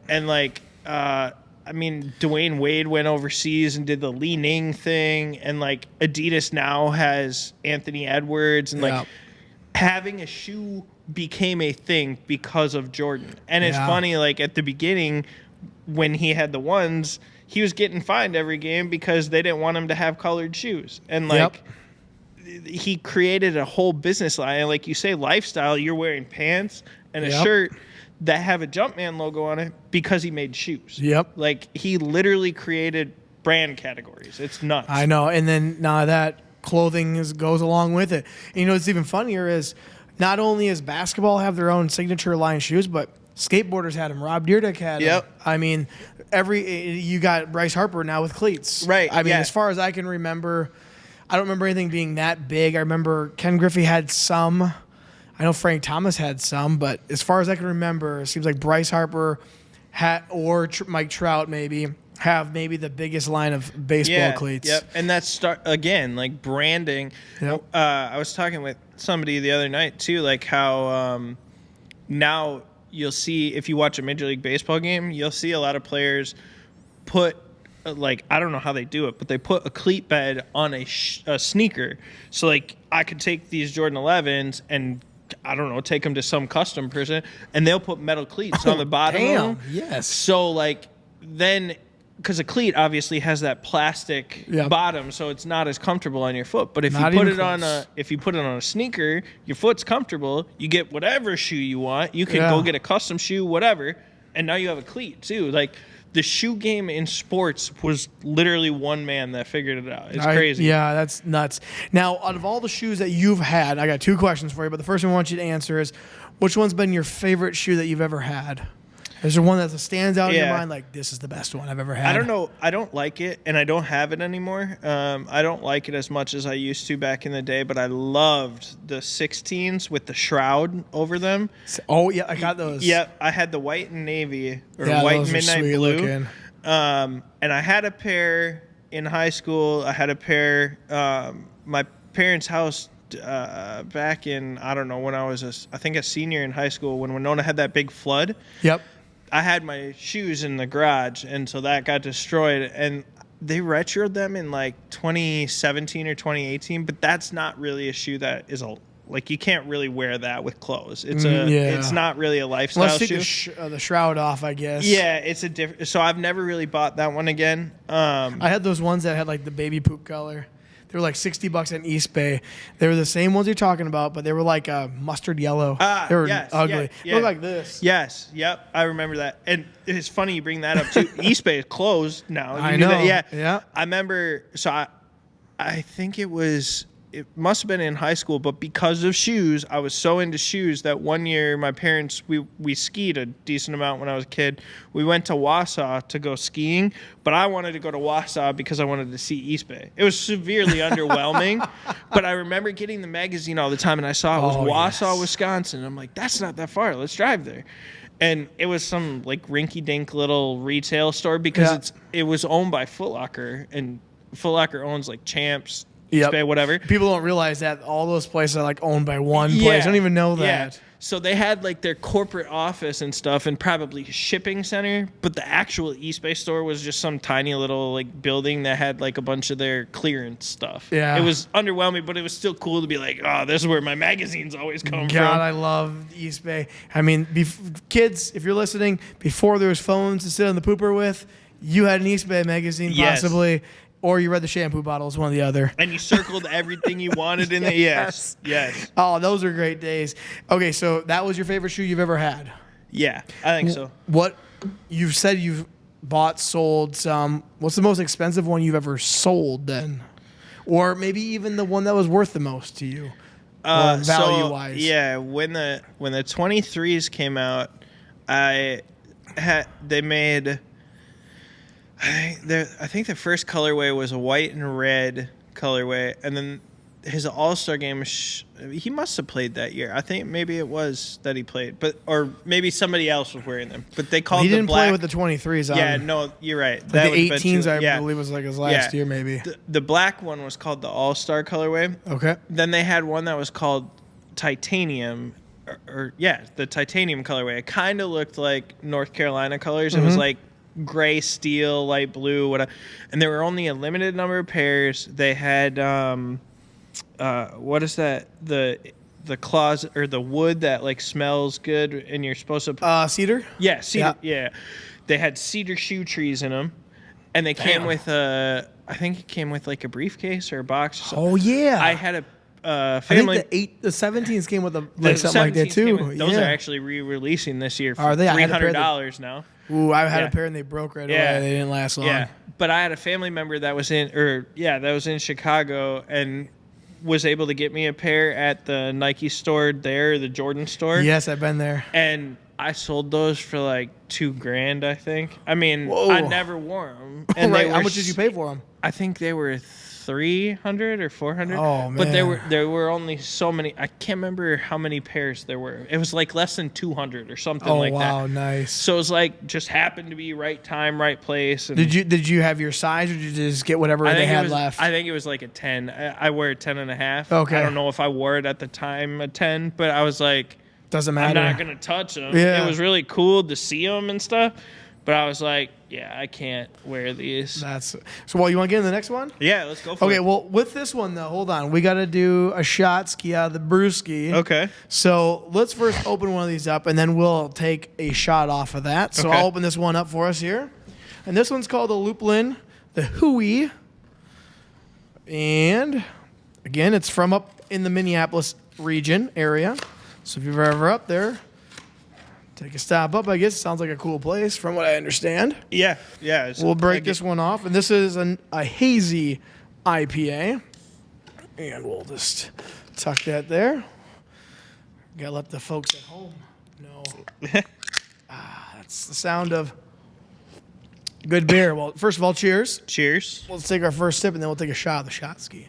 S2: And like, I mean, Dwayne Wade went overseas and did the Li Ning thing. And like Adidas now has Anthony Edwards. And like having a shoe became a thing because of Jordan. And it's funny, like at the beginning when he had the ones, he was getting fined every game because they didn't want him to have colored shoes. And like he created a whole business line. And like you say, lifestyle, you're wearing pants and a shirt that have a Jumpman logo on it because he made shoes. Like he literally created brand categories. It's nuts.
S1: I know. And then now that clothing goes along with it. And what's even funnier is not only does basketball have their own signature line shoes, but skateboarders had them. Rob Dyrdek had them. I mean, you got Bryce Harper now with cleats.
S2: Right.
S1: I mean, as far as I can remember, I don't remember anything being that big. I remember Ken Griffey had some. I know Frank Thomas had some, but as far as I can remember, it seems like Bryce Harper or Mike Trout have the biggest line of baseball cleats.
S2: Yep. And that's again, like branding.
S1: Yep.
S2: I was talking with somebody the other night too, like how now you'll see, if you watch a Major League Baseball game, you'll see a lot of players put, like, I don't know how they do it, but they put a cleat bed on a sneaker. So, like, I could take these Jordan 11s and, I don't know, take them to some custom person, and they'll put metal cleats on the bottom of them.
S1: Yes.
S2: So, like, then, because a cleat obviously has that plastic bottom, so it's not as comfortable on your foot. But if you put it on a sneaker, your foot's comfortable. You get whatever shoe you want. You can go get a custom shoe, whatever, and now you have a cleat too. Like, the shoe game in sports was literally one man that figured it out. It's crazy.
S1: Yeah, that's nuts. Now, out of all the shoes that you've had, I got 2 questions for you, but the first one I want you to answer is, which one's been your favorite shoe that you've ever had? Is there one that stands out in your mind, like, this is the best one I've ever had?
S2: I don't know. I don't like it, and I don't have it anymore. I don't like it as much as I used to back in the day, but I loved the 16s with the shroud over them.
S1: Oh, yeah, I got those.
S2: Yep, I had the white and navy, or white and midnight blue.
S1: Looking.
S2: And I had a pair in high school. I had a pair, my parents' house back in, I don't know, when I was, I think a senior in high school, when Winona had that big flood.
S1: Yep.
S2: I had my shoes in the garage, and so that got destroyed. And they retroed them in like 2017 or 2018, but that's not really a shoe that is like, you can't really wear that with clothes. It's not really a lifestyle
S1: shoe.
S2: Let's
S1: take the shroud off, I guess.
S2: Yeah, it's a different. So I've never really bought that one again.
S1: I had those ones that had like the baby poop color. They were like $60 in East Bay. They were the same ones you're talking about, but they were like mustard yellow. They were ugly. They looked like this.
S2: Yes. Yep. I remember that. And it's funny you bring that up too. East Bay is closed now.
S1: I know.
S2: That?
S1: Yeah.
S2: I remember. So I think it must have been in high school, but because of shoes, I was so into shoes that one year my parents, we skied a decent amount when I was a kid. We went to Wausau to go skiing, but I wanted to go to Wausau because I wanted to see East Bay. It was severely underwhelming, but I remember getting the magazine all the time, and I saw it was Wausau, Wisconsin. I'm like, that's not that far. Let's drive there. And it was some like rinky-dink little retail store because it was owned by Foot Locker, and Foot Locker owns like Champs, Bay, whatever.
S1: People don't realize that all those places are like owned by one place. I don't even know that.
S2: Yeah. So they had like their corporate office and stuff, and probably a shipping center, but the actual East Bay store was just some tiny little like building that had like a bunch of their clearance stuff.
S1: Yeah.
S2: It was underwhelming, but it was still cool to be like, oh, this is where my magazines always come from.
S1: God, I love East Bay. I mean, kids, if you're listening, before there was phones to sit on the pooper with, you had an East Bay magazine possibly. Or you read the shampoo bottles, one or the other.
S2: And you circled everything you wanted in the Yes.
S1: Oh, those are great days. Okay, so that was your favorite shoe you've ever had?
S2: Yeah, I think so.
S1: What you've said you've bought, sold some. What's the most expensive one you've ever sold then? Or maybe even the one that was worth the most to you, value-wise?
S2: Yeah, when the 23s came out, they made... I think the first colorway was a white and red colorway, and then his All-Star game, he must have played that year. I think maybe it was that he played, or maybe somebody else was wearing them. But they called
S1: he
S2: the
S1: didn't
S2: black,
S1: play with the 23s.
S2: Yeah, no, you're right.
S1: The 18s, I believe, was like his last year, maybe.
S2: The black one was called the All-Star colorway.
S1: Okay.
S2: Then they had one that was called Titanium, the Titanium colorway. It kind of looked like North Carolina colors. It was like gray, steel, light blue, whatever. And there were only a limited number of pairs. They had what is that? The closet or the wood that like smells good, and you're supposed to
S1: cedar.
S2: Yeah, cedar. Yeah, they had cedar shoe trees in them, and they came with I think it came with like a briefcase or a box. Or something.
S1: Oh yeah,
S2: I had a family.
S1: I think the 17s came with something like that too.
S2: Those are actually re-releasing this year for
S1: are they?
S2: $300 now.
S1: Ooh, I had a pair and they broke right away. They didn't last long.
S2: Yeah, but I had a family member that was in Chicago, and was able to get me a pair at the Nike store there, the Jordan store.
S1: Yes, I've been there.
S2: And I sold those for like $2,000, I think. I mean,
S1: Whoa.
S2: I never wore them. And
S1: Right.
S2: they
S1: How
S2: were
S1: much did you pay for them?
S2: I think they were $300 or $400.
S1: Oh, man.
S2: But there were only so many. I can't remember how many pairs there were. It was like less than 200 or something like that.
S1: Oh, wow, nice.
S2: So it was like just happened to be right time, right place. And
S1: Did you have your size, or did you just get whatever they had left?
S2: I think it was like a 10. I wear a 10 and a half.
S1: Okay.
S2: I don't know if I wore it at the time a 10, but I was like,
S1: Doesn't matter.
S2: I'm not going to touch them.
S1: Yeah.
S2: It was really cool to see them and stuff, but I was like, yeah, I can't wear these.
S1: So. Well, you want to get in the next one?
S2: Yeah, let's go for it.
S1: Okay. Well, with this one though, hold on. We got to do a shot ski out of the brewski.
S2: Okay.
S1: So let's first open one of these up, and then we'll take a shot off of that. So
S2: Okay.
S1: I'll open this one up for us here, and this one's called the Lupulin, the Hui, and again, it's from up in the Minneapolis region area. So if you're ever up there, take a stop up. I guess it sounds like a cool place from what I understand.
S2: Yeah.
S1: We'll break this one off, and this is a hazy IPA, and we'll just tuck that there. Gotta let the folks at home know. That's the sound of good beer. Well, first of all, cheers.
S2: Cheers.
S1: Let's take our first sip, and then we'll take a shot of the shot ski.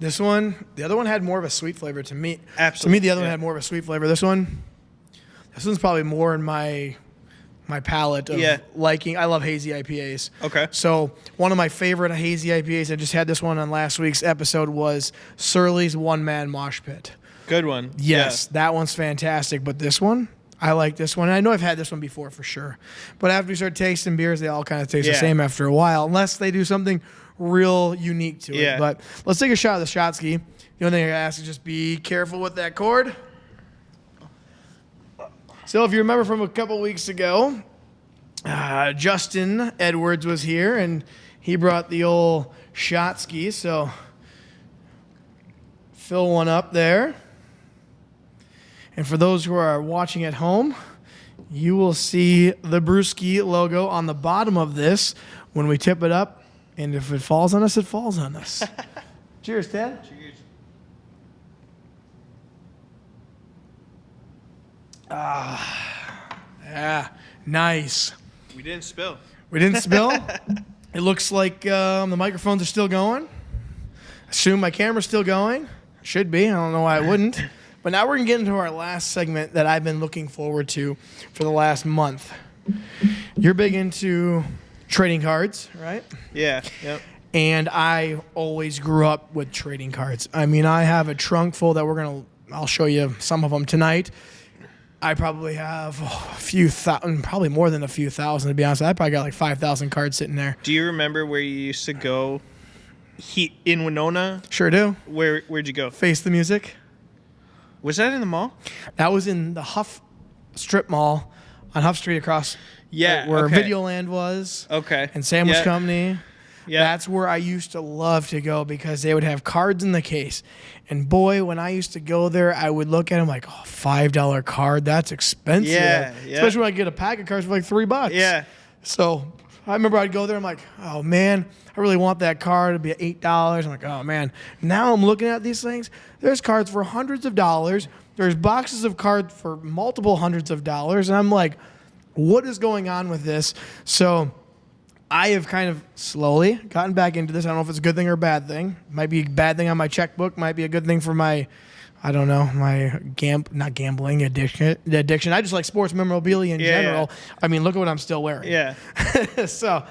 S1: This one, the other one had more of a sweet flavor to me.
S2: Absolutely.
S1: To me, the other one had more of a sweet flavor. This one's probably more in my palate of liking. I love hazy IPAs.
S2: Okay.
S1: So one of my favorite hazy IPAs, I just had this one on last week's episode, was Surly's One Man Mosh Pit.
S2: Good one.
S1: Yes, that one's fantastic. But this one, I like this one. And I know I've had this one before for sure. But after you start tasting beers, they all kind of taste the same after a while, unless they do something real unique to it. But let's take a shot of the shot ski. The only thing I ask is just be careful with that cord. So if you remember from a couple weeks ago, Justin Edwards was here, and he brought the old shot ski. So fill one up there. And for those who are watching at home, you will see the Brewski logo on the bottom of this when we tip it up. And if it falls on us, it falls on us. Cheers, Ted.
S2: Cheers.
S1: Yeah, nice.
S2: We didn't spill.
S1: We didn't spill. It looks like the microphones are still going. Assume my camera's still going. Should be. I don't know why it wouldn't. But now we're going to get into our last segment that I've been looking forward to for the last month. You're big into trading cards, right?
S2: Yeah. Yep.
S1: And I always grew up with trading cards. I mean, I have a trunk full that I'll show you some of them tonight. I probably have a few thousand, probably more than a few thousand, to be honest. I probably got like 5,000 cards sitting there.
S2: Do you remember where you used to go in Winona?
S1: Sure do.
S2: Where'd you go?
S1: Face the Music.
S2: Was that in the mall?
S1: That was in the Huff Strip Mall on Huff Street across where
S2: okay.
S1: Videoland was.
S2: Okay.
S1: And Sandwich Company.
S2: Yeah.
S1: That's where I used to love to go because they would have cards in the case. And boy, when I used to go there, I would look at them like, oh, $5 card, that's expensive.
S2: Yeah.
S1: Especially when I get a pack of cards for like $3.
S2: Yeah.
S1: So I remember I'd go there, I'm like, oh man, I really want that card. It'd be $8. I'm like, oh man. Now I'm looking at these things. There's cards for hundreds of dollars. There's boxes of cards for multiple hundreds of dollars. And I'm like, what is going on with this? So I have kind of slowly gotten back into this. I don't know if it's a good thing or a bad thing. Might be a bad thing on my checkbook. Might be a good thing for my, I don't know, my not gambling addiction. I just like sports memorabilia in general. I mean, look at what I'm still wearing.
S2: Yeah.
S1: So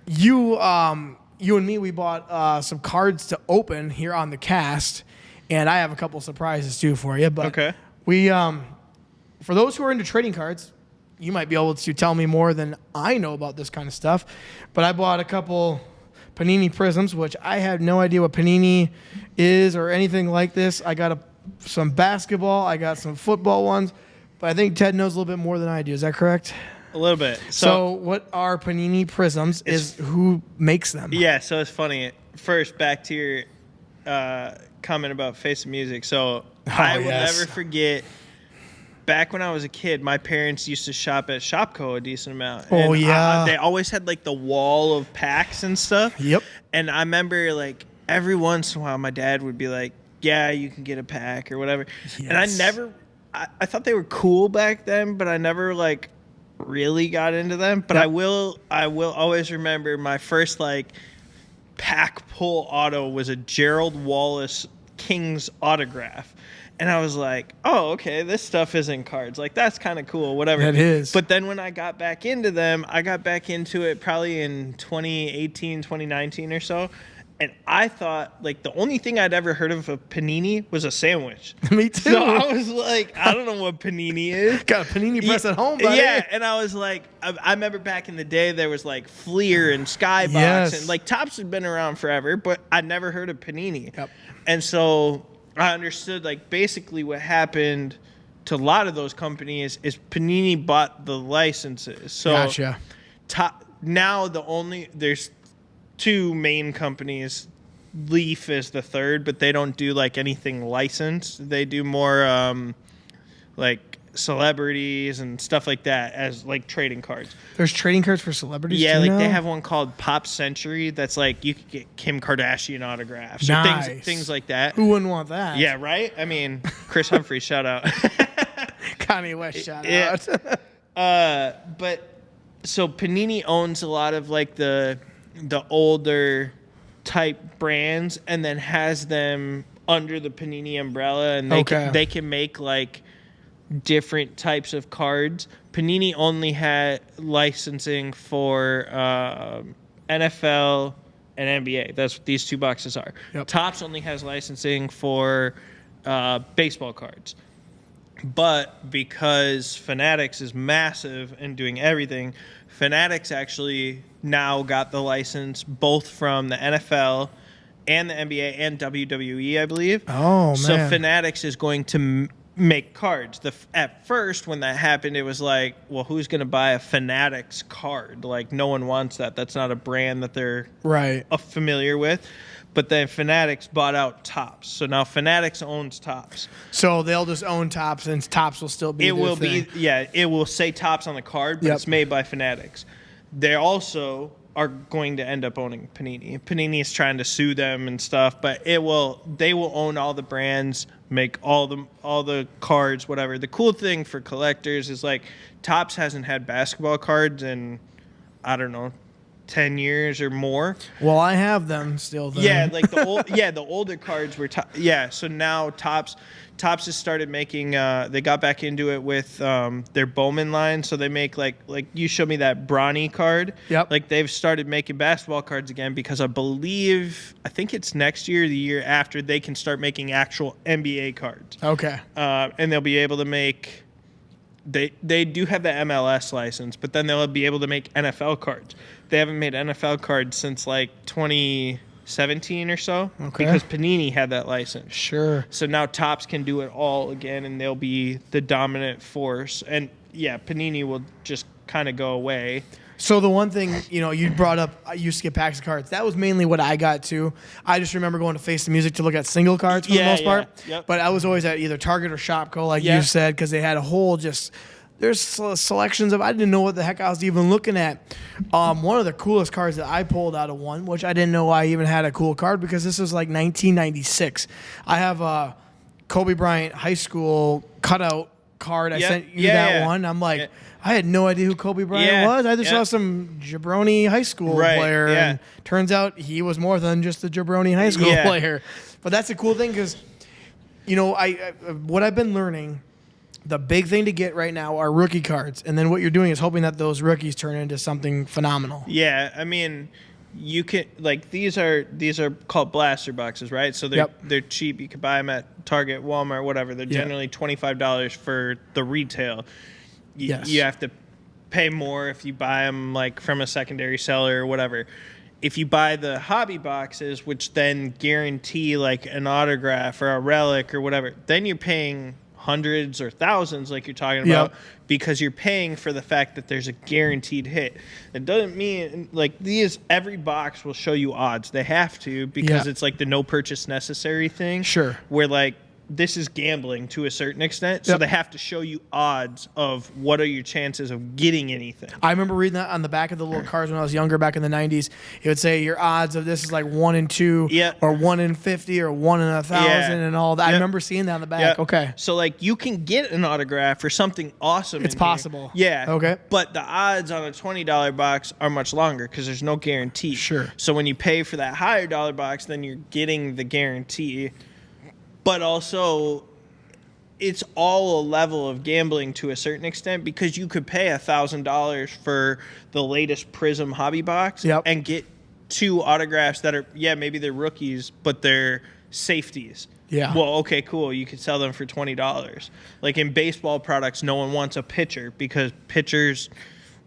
S1: you and me, we bought some cards to open here on the cast, and I have a couple surprises too for you. But
S2: Okay.
S1: we, for those who are into trading cards, you might be able to tell me more than I know about this kind of stuff. But I bought a couple Panini Prisms, which I have no idea what Panini is or anything like this. I got some basketball. I got some football ones. But I think Ted knows a little bit more than I do. Is that correct?
S2: A little bit.
S1: So what are Panini Prisms? Is who makes them?
S2: Yeah, so it's funny. First, back to your comment about Face of Music. So I will never forget back when I was a kid, my parents used to shop at Shopko a decent amount.
S1: Oh,
S2: and
S1: yeah.
S2: they always had like the wall of packs and stuff.
S1: Yep.
S2: And I remember like every once in a while, my dad would be like, "Yeah, you can get a pack or whatever."
S1: Yes.
S2: And I thought they were cool back then, but I never like really got into them. But
S1: Yep.
S2: I will always remember my first like pack pull auto was a Gerald Wallace King's autograph. And I was like, oh, okay, this stuff is in cards. Like, that's kind of cool, whatever.
S1: That is.
S2: But then when I got back into them, I got back into it probably in 2018, 2019 or so. And I thought, like, the only thing I'd ever heard of a panini was a sandwich.
S1: Me too.
S2: So I was like, I don't know what panini is.
S1: Got a panini press at home, buddy.
S2: Yeah, and I was like, I remember back in the day there was like Fleer and Skybox,
S1: Yes.
S2: and like Topps had been around forever, but I'd never heard of panini.
S1: Yep.
S2: And so I understood like basically what happened to a lot of those companies is Panini bought the licenses. So
S1: Gotcha.
S2: now there's two main companies. Leaf is the third, but they don't do like anything licensed. They do more like celebrities and stuff like that as like trading cards.
S1: There's trading cards for celebrities.
S2: Yeah,
S1: too
S2: like
S1: now?
S2: they have one called Pop Century that's like you could get Kim Kardashian autographs or
S1: Nice.
S2: things like that.
S1: Who wouldn't want that?
S2: Yeah, right? I mean, Chris Humphrey, shout out.
S1: Kanye West shout
S2: Yeah.
S1: out.
S2: But so Panini owns a lot of like the older type brands and then has them under the Panini umbrella, and they can make like different types of cards. Panini only had licensing for NFL and NBA. That's what these two boxes are.
S1: Yep.
S2: Topps only has licensing for baseball cards. But because Fanatics is massive and doing everything, Fanatics actually now got the license both from the NFL and the NBA and WWE, I believe.
S1: Oh, man.
S2: So Fanatics is going to make cards. At first, when that happened, it was like, well, who's going to buy a Fanatics card? Like, no one wants that. That's not a brand that they're
S1: Right.
S2: familiar with. But then Fanatics bought out Topps. So now Fanatics owns Topps.
S1: So they'll just own Topps, and Topps will still be.
S2: It will be, yeah, it will say Topps on the card, but
S1: Yep.
S2: it's made by Fanatics. They also are going to end up owning Panini. Panini is trying to sue them and stuff, but they will own all the brands, make all the cards, whatever. The cool thing for collectors is like Topps hasn't had basketball cards in, I don't know, 10 years or more.
S1: Well, I have them still. Then.
S2: Yeah, like the older cards were so now Topps has started making they got back into it with their Bowman line, so they make like you showed me that Bronny card.
S1: Yep.
S2: Like they've started making basketball cards again because I think it's next year or the year after they can start making actual NBA cards.
S1: Okay.
S2: And they'll be able to make they do have the MLS license, but then they'll be able to make NFL cards. They haven't made NFL cards since like 2017 or so because Panini had that license.
S1: Sure.
S2: So now Topps can do it all again, and they'll be the dominant force. And yeah, Panini will just kind of go away.
S1: So the one thing, you brought up, I used to get packs of cards. That was mainly what I got too. I just remember going to Face the Music to look at single cards for the most part.
S2: Yep.
S1: But I was always at either Target or Shopko, like
S2: Yeah.
S1: you said, because they had a whole there's selections of, I didn't know what the heck I was even looking at. One of the coolest cards that I pulled out of one, which I didn't know I even had a cool card because this was like 1996. I have a Kobe Bryant high school cutout card. I sent you that one. I'm like, I had no idea who Kobe Bryant was. I just saw some jabroni high school player, and turns out he was more than just a jabroni high school player. But that's a cool thing because, what I've been learning, the big thing to get right now are rookie cards, and then what you're doing is hoping that those rookies turn into something phenomenal.
S2: Yeah, I mean, you can these are called blaster boxes, right? So they're cheap. You can buy them at Target, Walmart, whatever. They're generally $25 for the retail. You have to pay more if you buy them like from a secondary seller or whatever. If you buy the hobby boxes, which then guarantee like an autograph or a relic or whatever, then you're paying hundreds or thousands like you're talking about because you're paying for the fact that there's a guaranteed hit. It doesn't mean like every box will show you odds. They have to because it's like the no purchase necessary thing.
S1: Sure.
S2: Where like this is gambling to a certain extent. So they have to show you odds of what are your chances of getting anything.
S1: I remember reading that on the back of the little cards when I was younger, back in the 90s. It would say your odds of this is like 1 in 2, or 1 in 50, or 1 in 1,000, and all that. I remember seeing that on the back. Okay.
S2: So like you can get an autograph or something awesome.
S1: It's possible.
S2: Yeah.
S1: Okay.
S2: But the odds on a $20 box are much longer because there's no guarantee.
S1: Sure.
S2: So when you pay for that higher dollar box, then you're getting the guarantee. But also, it's all a level of gambling to a certain extent because you could pay $1,000 for the latest Prism hobby box and get 2 autographs that are, maybe they're rookies, but they're safeties.
S1: Yeah.
S2: Well, okay, cool. You could sell them for $20. Like in baseball products, no one wants a pitcher because pitchers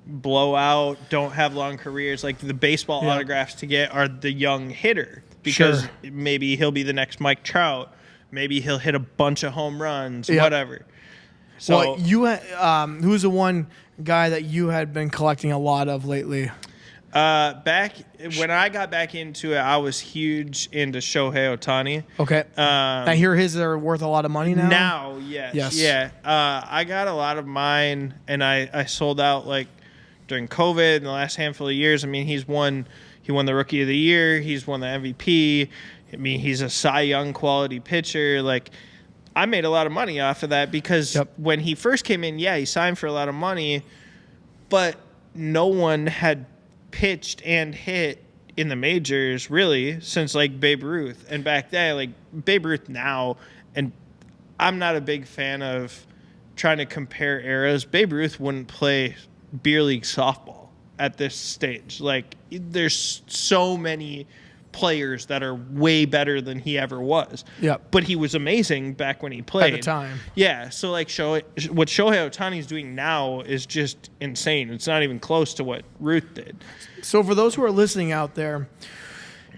S2: blow out, don't have long careers. Like the baseball autographs to get are the young hitter because maybe he'll be the next Mike Trout. Maybe he'll hit a bunch of home runs, whatever. So
S1: who's the one guy that you had been collecting a lot of lately?
S2: Back when I got back into it, I was huge into Shohei Ohtani.
S1: Okay. I hear his are worth a lot of money now.
S2: Now, yes. Yeah. I got a lot of mine, and I sold out like during COVID in the last handful of years. I mean, he won the Rookie of the Year. He's won the MVP. I mean, he's a Cy Young quality pitcher. Like, I made a lot of money off of that because when he first came in, he signed for a lot of money, but no one had pitched and hit in the majors really since like Babe Ruth. And back then, like Babe Ruth now, and I'm not a big fan of trying to compare eras. Babe Ruth wouldn't play beer league softball at this stage. Like, there's so many players that are way better than he ever was. But he was amazing back when he played.
S1: At the time.
S2: Yeah. So like what Shohei Ohtani is doing now is just insane. It's not even close to what Ruth did.
S1: So for those who are listening out there,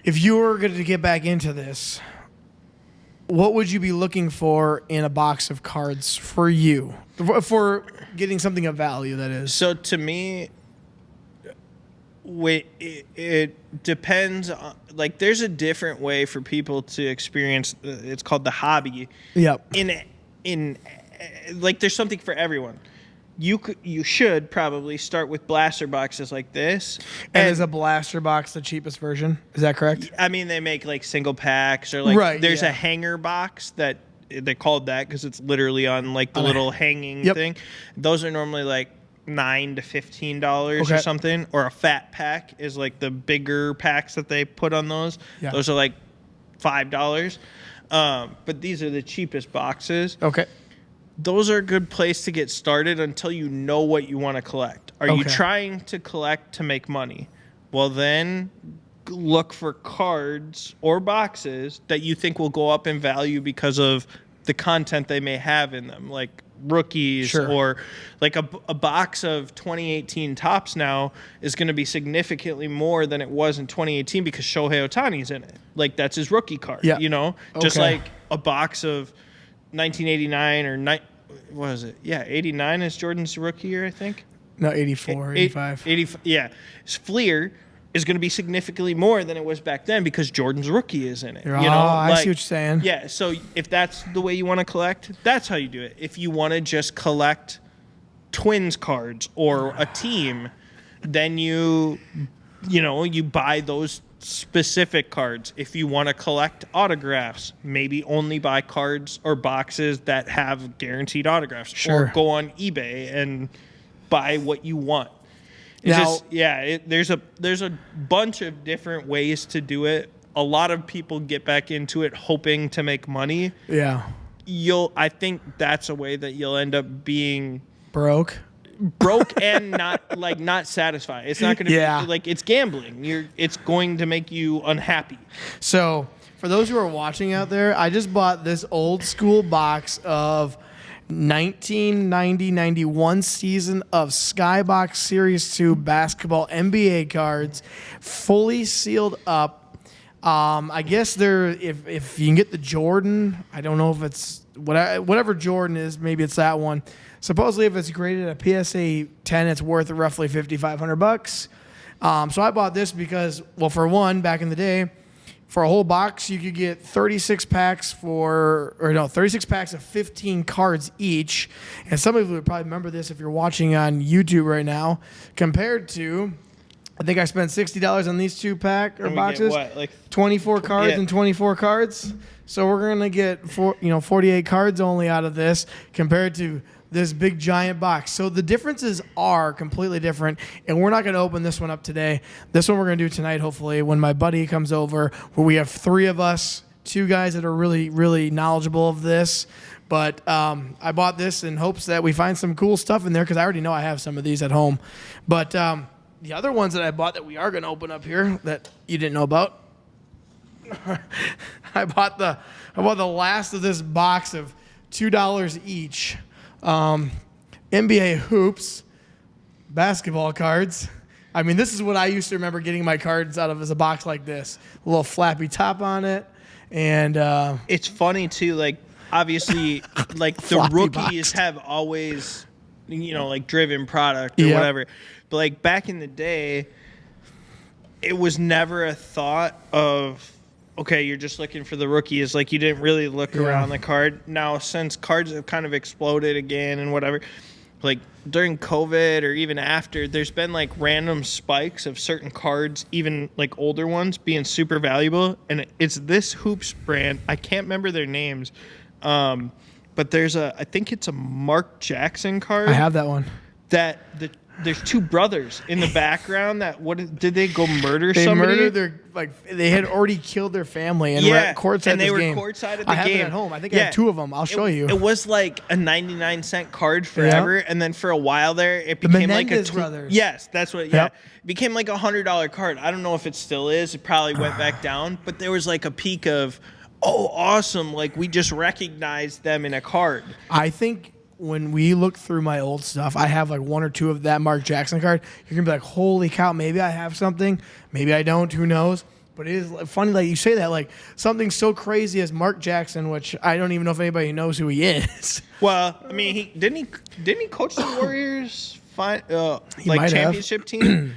S1: if you were going to get back into this, what would you be looking for in a box of cards for you? For getting something of value, that is.
S2: So to me, it depends on, like, there's a different way for people to experience, it's called the hobby. In like, there's something for everyone. You should probably start with blaster boxes like this.
S1: And is a blaster box the cheapest version? Is that correct?
S2: I mean, they make like single packs or like there's a hanger box that they called that because it's literally on like the little hanging thing. Those are normally like $9 to $15 or something. Or a fat pack is like the bigger packs that they put on those. Those are like $5. But these are the cheapest boxes. Those are a good place to get started until you know what you want to collect. Are you trying to collect to make money? Well, then look for cards or boxes that you think will go up in value because of the content they may have in them, like rookies or like a box of 2018 Topps now is going to be significantly more than it was in 2018 because Shohei Ohtani's in it. Like, that's his rookie card, you know? Just like a box of 1989 or what is it? 89 is Jordan's rookie year, I think.
S1: No, 84, 85.
S2: 85, yeah. Fleer is going to be significantly more than it was back then because Jordan's rookie is in it. You know,
S1: I see what you're saying.
S2: Yeah, so if that's the way you want to collect, that's how you do it. If you want to just collect Twins cards or a team, then you buy those specific cards. If you want to collect autographs, maybe only buy cards or boxes that have guaranteed autographs, or go on eBay and buy what you want. There's a bunch of different ways to do it. A lot of people get back into it hoping to make money. I think that's a way that you'll end up being
S1: broke
S2: and not satisfied. It's not going to be like, it's gambling. It's going to make you unhappy.
S1: So for those who are watching out there, I just bought this old school box of 1990-91 season of Skybox Series 2 basketball NBA cards, fully sealed up. I guess if you can get the Jordan, I don't know if it's whatever Jordan is, maybe it's that one. Supposedly, if it's graded a PSA 10, it's worth roughly $5,500. So I bought this because, well, for one, back in the day, for a whole box, you could get 36 packs of 15 cards each. And some of you would probably remember this if you're watching on YouTube right now, compared to, I think I spent $60 on these 2 boxes.
S2: What, like
S1: 24 cards and 24 cards. So we're going to get 48 cards only out of this compared to this big giant box. So the differences are completely different, and we're not going to open this one up today. This one we're going to do tonight, hopefully, when my buddy comes over, where we have 3 of us, 2 guys that are really, really knowledgeable of this. But I bought this in hopes that we find some cool stuff in there, because I already know I have some of these at home. But the other ones that I bought that we are going to open up here that you didn't know about, I bought the last of this box of $2 each. NBA hoops, basketball cards. I mean, this is what I used to remember getting my cards out of, as a box like this. A little flappy top on it. And
S2: it's funny too, like obviously like the rookies have always, like driven product or whatever. But like back in the day, it was never a thought of, okay, you're just looking for the rookies. Like, you didn't really look around the card. Now, since cards have kind of exploded again and whatever, like during COVID or even after, there's been like random spikes of certain cards, even like older ones, being super valuable. And it's this hoops brand. I can't remember their names, but I think it's a Mark Jackson card.
S1: I have that one.
S2: There's 2 brothers in the background that did they go murder
S1: they
S2: somebody?
S1: Murdered they had already killed their family and were at courtside.
S2: And they were
S1: game.
S2: courtside at the
S1: I have
S2: game.
S1: it at home. I think I have 2 of them. I'll show you.
S2: It was like a 99-cent card forever, and then for a while there, it became like a
S1: brothers.
S2: Yes, that's what. Yeah, it became like a $100 card. I don't know if it still is. It probably went back down, but there was like a peak of, oh, awesome! Like we just recognized them in a card.
S1: I think when we look through my old stuff, I have like 1 or 2 of that Mark Jackson card. You're gonna be like, holy cow, maybe I have something, maybe I don't, who knows? But it is funny, like you say that, like something so crazy as Mark Jackson, which I don't even know if anybody knows who he is.
S2: Well, I mean, he didn't he coach the Warriors championship team?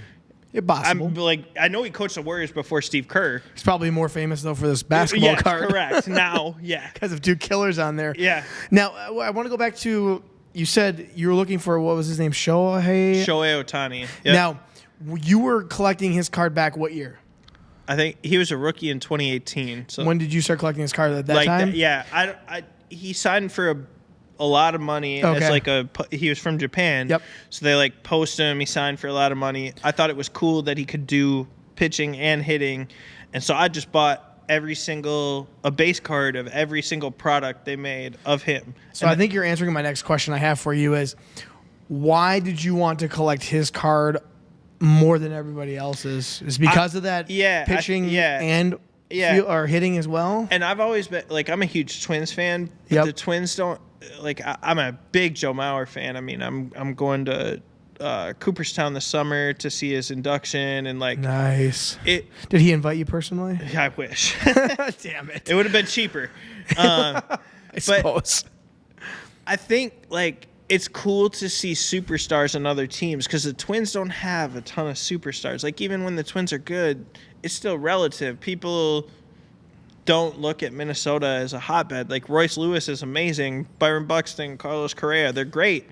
S1: Impossible.
S2: I know he coached the Warriors before Steve Kerr.
S1: He's probably more famous though for this basketball card.
S2: Correct. Now, because
S1: of 2 killers on there.
S2: Yeah.
S1: Now I want to go back to, you said you were looking for, what was his name? Shohei
S2: Ohtani. Yep.
S1: Now, you were collecting his card back what year?
S2: I think he was a rookie in 2018. So
S1: when did you start collecting his card at that time?
S2: He signed for a lot of money as he was from Japan.
S1: Yep.
S2: So they post him. He signed for a lot of money. I thought it was cool that he could do pitching and hitting, and so I just bought a base card of every single product they made of him.
S1: So I think you're answering my next question I have for you is, why did you want to collect his card more than everybody else's? Is because of that pitching and or hitting as well?
S2: And I've always been I'm a huge Twins fan. But the Twins don't I'm a big Joe Mauer fan. I mean, I'm going to Cooperstown this summer to see his induction and
S1: nice. Did he invite you personally?
S2: I wish.
S1: Damn it!
S2: It would have been cheaper.
S1: I suppose.
S2: I think it's cool to see superstars on other teams because the Twins don't have a ton of superstars. Even when the Twins are good, it's still relative. People don't look at Minnesota as a hotbed. Royce Lewis is amazing. Byron Buxton, Carlos Correa, they're great.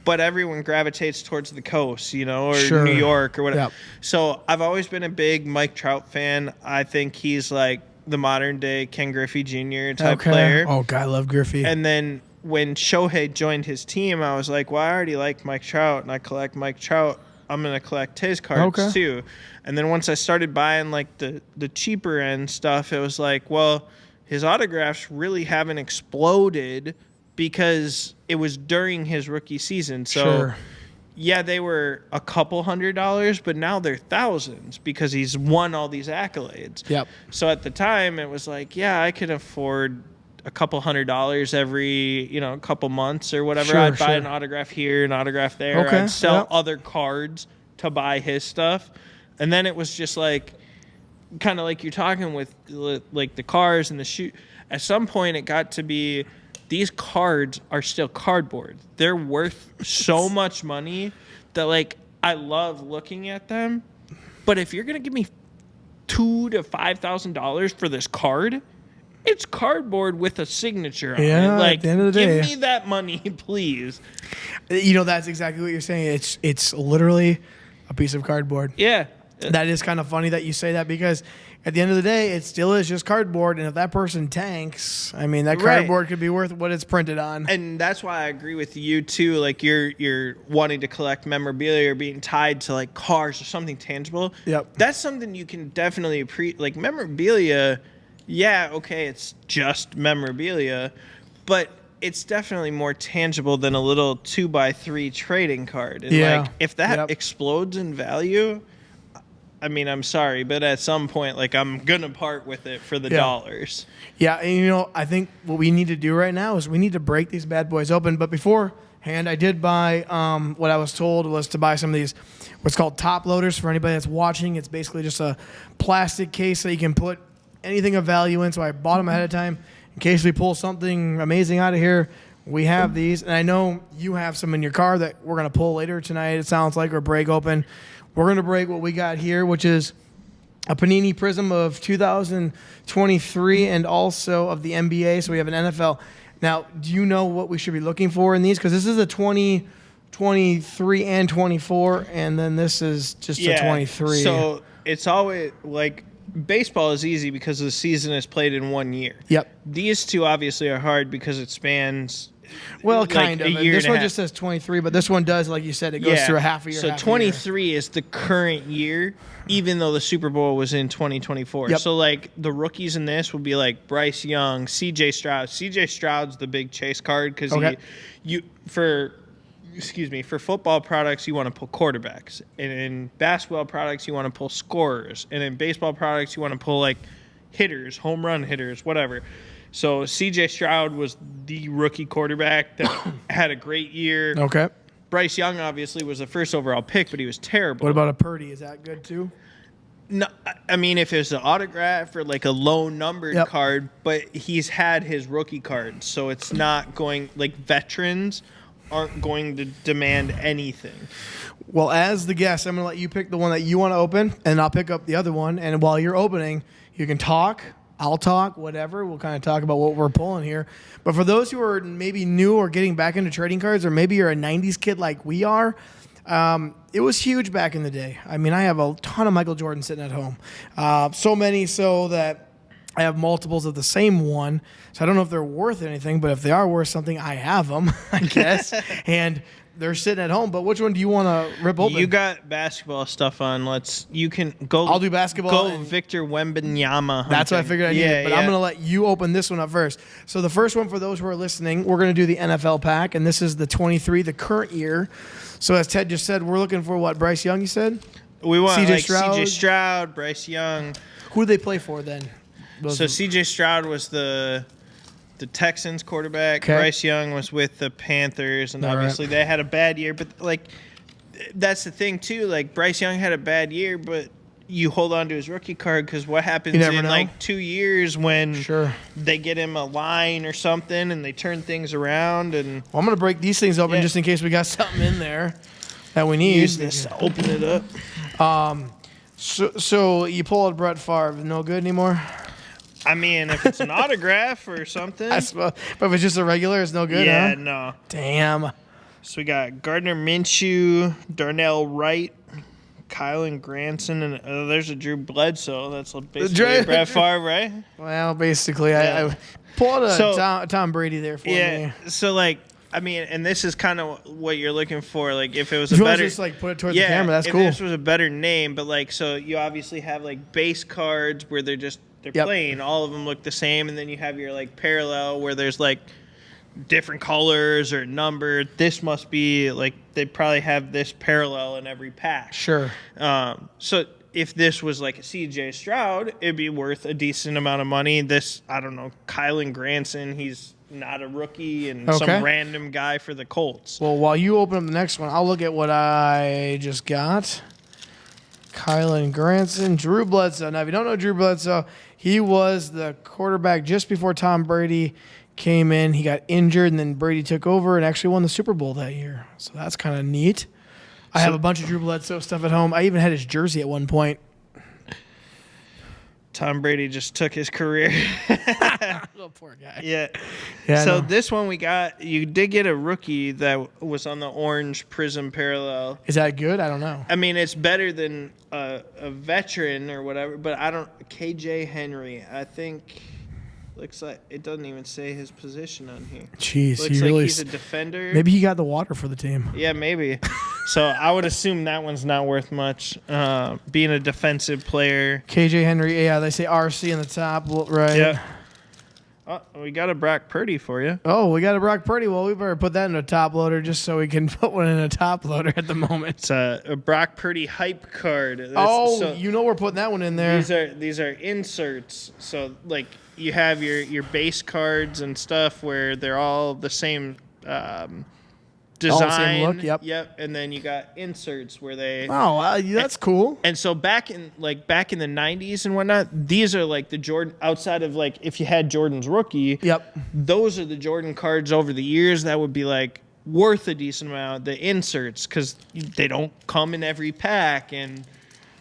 S2: But everyone gravitates towards the coast, or New York or whatever. Yep. So I've always been a big Mike Trout fan. I think he's the modern day Ken Griffey Jr. type player.
S1: Oh, God, I love Griffey.
S2: And then when Shohei joined his team, I was like, well, I already like Mike Trout and I collect Mike Trout. I'm going to collect his cards too. And then once I started buying the cheaper end stuff, it was well, his autographs really haven't exploded because it was during his rookie season. So they were a couple $100, but now they're thousands because he's won all these accolades.
S1: Yep.
S2: So at the time it was I could afford a couple $100 every, couple months or whatever. I'd buy an autograph here, an autograph there. I'd sell other cards to buy his stuff. And then it was just kind of like you're talking with the cars and the shoe. At some point it got to be, these cards are still cardboard. They're worth so much money that I love looking at them. But if you're going to give me $2,000 to $5,000 for this card. It's cardboard with a signature on
S1: Yeah,
S2: it. Like,
S1: at the end of the day.
S2: give me that money, please.
S1: You know, that's exactly what you're saying. It's literally a piece of cardboard.
S2: Yeah.
S1: That is kind of funny that you say that, because at the end of the day, it still is just cardboard. And if that person tanks, I mean, that cardboard could be worth what it's printed on.
S2: And that's why I agree with you too. Like, you're wanting to collect memorabilia or being tied to like cars or something tangible.
S1: Yep.
S2: That's something you can definitely like memorabilia. Yeah, okay, it's just memorabilia, but it's definitely more tangible than a little 2x3 trading card. And like, if that explodes in value, I mean, I'm sorry, but at some point, like, I'm gonna part with it for the dollars. Yeah,
S1: and you know, I think what we need to do right now is we need to break these bad boys open. But beforehand, I did buy what I was told was to buy some of these, what's called top loaders. For anybody that's watching, it's basically just a plastic case that you can put anything of value in. So I bought them ahead of time in case we pull something amazing out of here. We have these, and I know you have some in your car that we're gonna pull later tonight. It sounds like, or break open. We're going to break what we got here, which is a Panini Prism of 2023 and also of the NBA. So we have an NFL. Now, do you know what we should be looking for in these? Because this is a 2023 and 24, and then this is just a 23.
S2: So it's always like baseball is easy because the season is played in 1 year.
S1: Yep.
S2: These two obviously are hard because it spans.
S1: Well, kind
S2: like
S1: of. This one just says 23, but this one does, like you said, it goes through a half a year.
S2: So 23 is the current year, even though the Super Bowl was in 2024.
S1: Yep.
S2: So, like, the rookies in this would be like Bryce Young, C.J. Stroud. C.J. Stroud's the big chase card because for football products, you want to pull quarterbacks. And in basketball products, you want to pull scorers. And in baseball products, you want to pull, like, hitters, home run hitters, whatever. So C.J. Stroud was the rookie quarterback that had a great year.
S1: Okay.
S2: Bryce Young obviously was the first overall pick, but he was terrible.
S1: What about a Purdy? Is that good too?
S2: No, I mean, if it's an autograph or like a low numbered card, but he's had his rookie card, so it's not going, like, veterans aren't going to demand anything.
S1: Well, as the guest, I'm going to let you pick the one that you want to open, and I'll pick up the other one. And while you're opening, you can talk. I'll talk, whatever. We'll kind of talk about what we're pulling here. But for those who are maybe new or getting back into trading cards, or maybe you're a 90s kid like we are, it was huge back in the day. I mean, I have a ton of Michael Jordan sitting at home. So many so that I have multiples of the same one. So I don't know if they're worth anything, but if they are worth something, I have them, I guess. And they're sitting at home. But which one do you want to rip open?
S2: You got basketball stuff on. You can go.
S1: I'll do basketball.
S2: Go Victor Wembanyama.
S1: That's what I figured I needed. But I'm going to let you open this one up first. So the first one, for those who are listening, we're going to do the NFL pack. And this is the 23, the current year. So as Ted just said, we're looking for what? Bryce Young, you said?
S2: We want
S1: C.J.
S2: Stroud, Bryce Young.
S1: Who do they play for then?
S2: So C.J. Stroud was the Texans quarterback.
S1: Okay.
S2: Bryce Young was with the Panthers, and obviously they had a bad year. But, like, that's the thing too. Like, Bryce Young had a bad year, but you hold on to his rookie card because what happens in like 2 years when they get him a line or something and they turn things around? And
S1: I'm gonna break these things open just in case we got something in there that we need.
S2: Use this to open it up.
S1: So you pull out Brett Favre, no good anymore.
S2: I mean, if it's an autograph or something.
S1: But if it's just a regular, it's no good,
S2: Yeah, no.
S1: Damn.
S2: So we got Gardner Minshew, Darnell Wright, Kylan Granson, and there's a Drew Bledsoe. That's basically Brett Favre, right?
S1: Well, basically, I pulled a Tom Brady there for me.
S2: Yeah, so, like, I mean, and this is kind of what you're looking for. Like, if it was a better,
S1: just like put it towards the camera, that's cool.
S2: If this was a better name, but like, so you obviously have like base cards where they're plain. All of them look the same, and then you have your like parallel where there's like different colors or numbered. This must be like they probably have this parallel in every pack.
S1: Sure.
S2: So if this was like a C.J. Stroud, it'd be worth a decent amount of money. This, I don't know, Kylan Granson, he's not a rookie and some random guy for the Colts.
S1: Well, while you open up the next one, I'll look at what I just got. Kylan Granson, Drew Bledsoe. Now, if you don't know Drew Bledsoe, he was the quarterback just before Tom Brady came in. He got injured, and then Brady took over and actually won the Super Bowl that year. So that's kind of neat. I have a bunch of Drew Bledsoe stuff at home. I even had his jersey at one point.
S2: Tom Brady just took his career.
S1: Oh, poor guy.
S2: Yeah.
S1: Yeah.
S2: So
S1: no.
S2: this one you did get a rookie that was on the orange prism parallel.
S1: Is that good? I don't know.
S2: I mean, it's better than a veteran or whatever, but I don't. KJ Henry, I think. Looks like it doesn't even say his position on here.
S1: Jeez,
S2: Looks
S1: he
S2: like
S1: really.
S2: he's a defender.
S1: Maybe he got the water for the team.
S2: Yeah, maybe. So I would assume that one's not worth much. Being a defensive player.
S1: KJ Henry, yeah, they say RC in the top, right?
S2: Yeah. Oh, we got a Brock Purdy for you.
S1: Oh, we got a Brock Purdy. Well, we better put that in a top loader just so we can put one in a top loader at the moment.
S2: It's a Brock Purdy hype card.
S1: We're putting that one in there.
S2: These are inserts. So like you have your base cards and stuff where they're all the same design.
S1: All the same look, yep.
S2: Yep. And then you got inserts where they.
S1: Oh, that's cool.
S2: And so back in the 90s and whatnot, these are like the Jordan outside of like if you had Jordan's rookie.
S1: Yep.
S2: Those are the Jordan cards over the years that would be like worth a decent amount. The inserts because they don't come in every pack and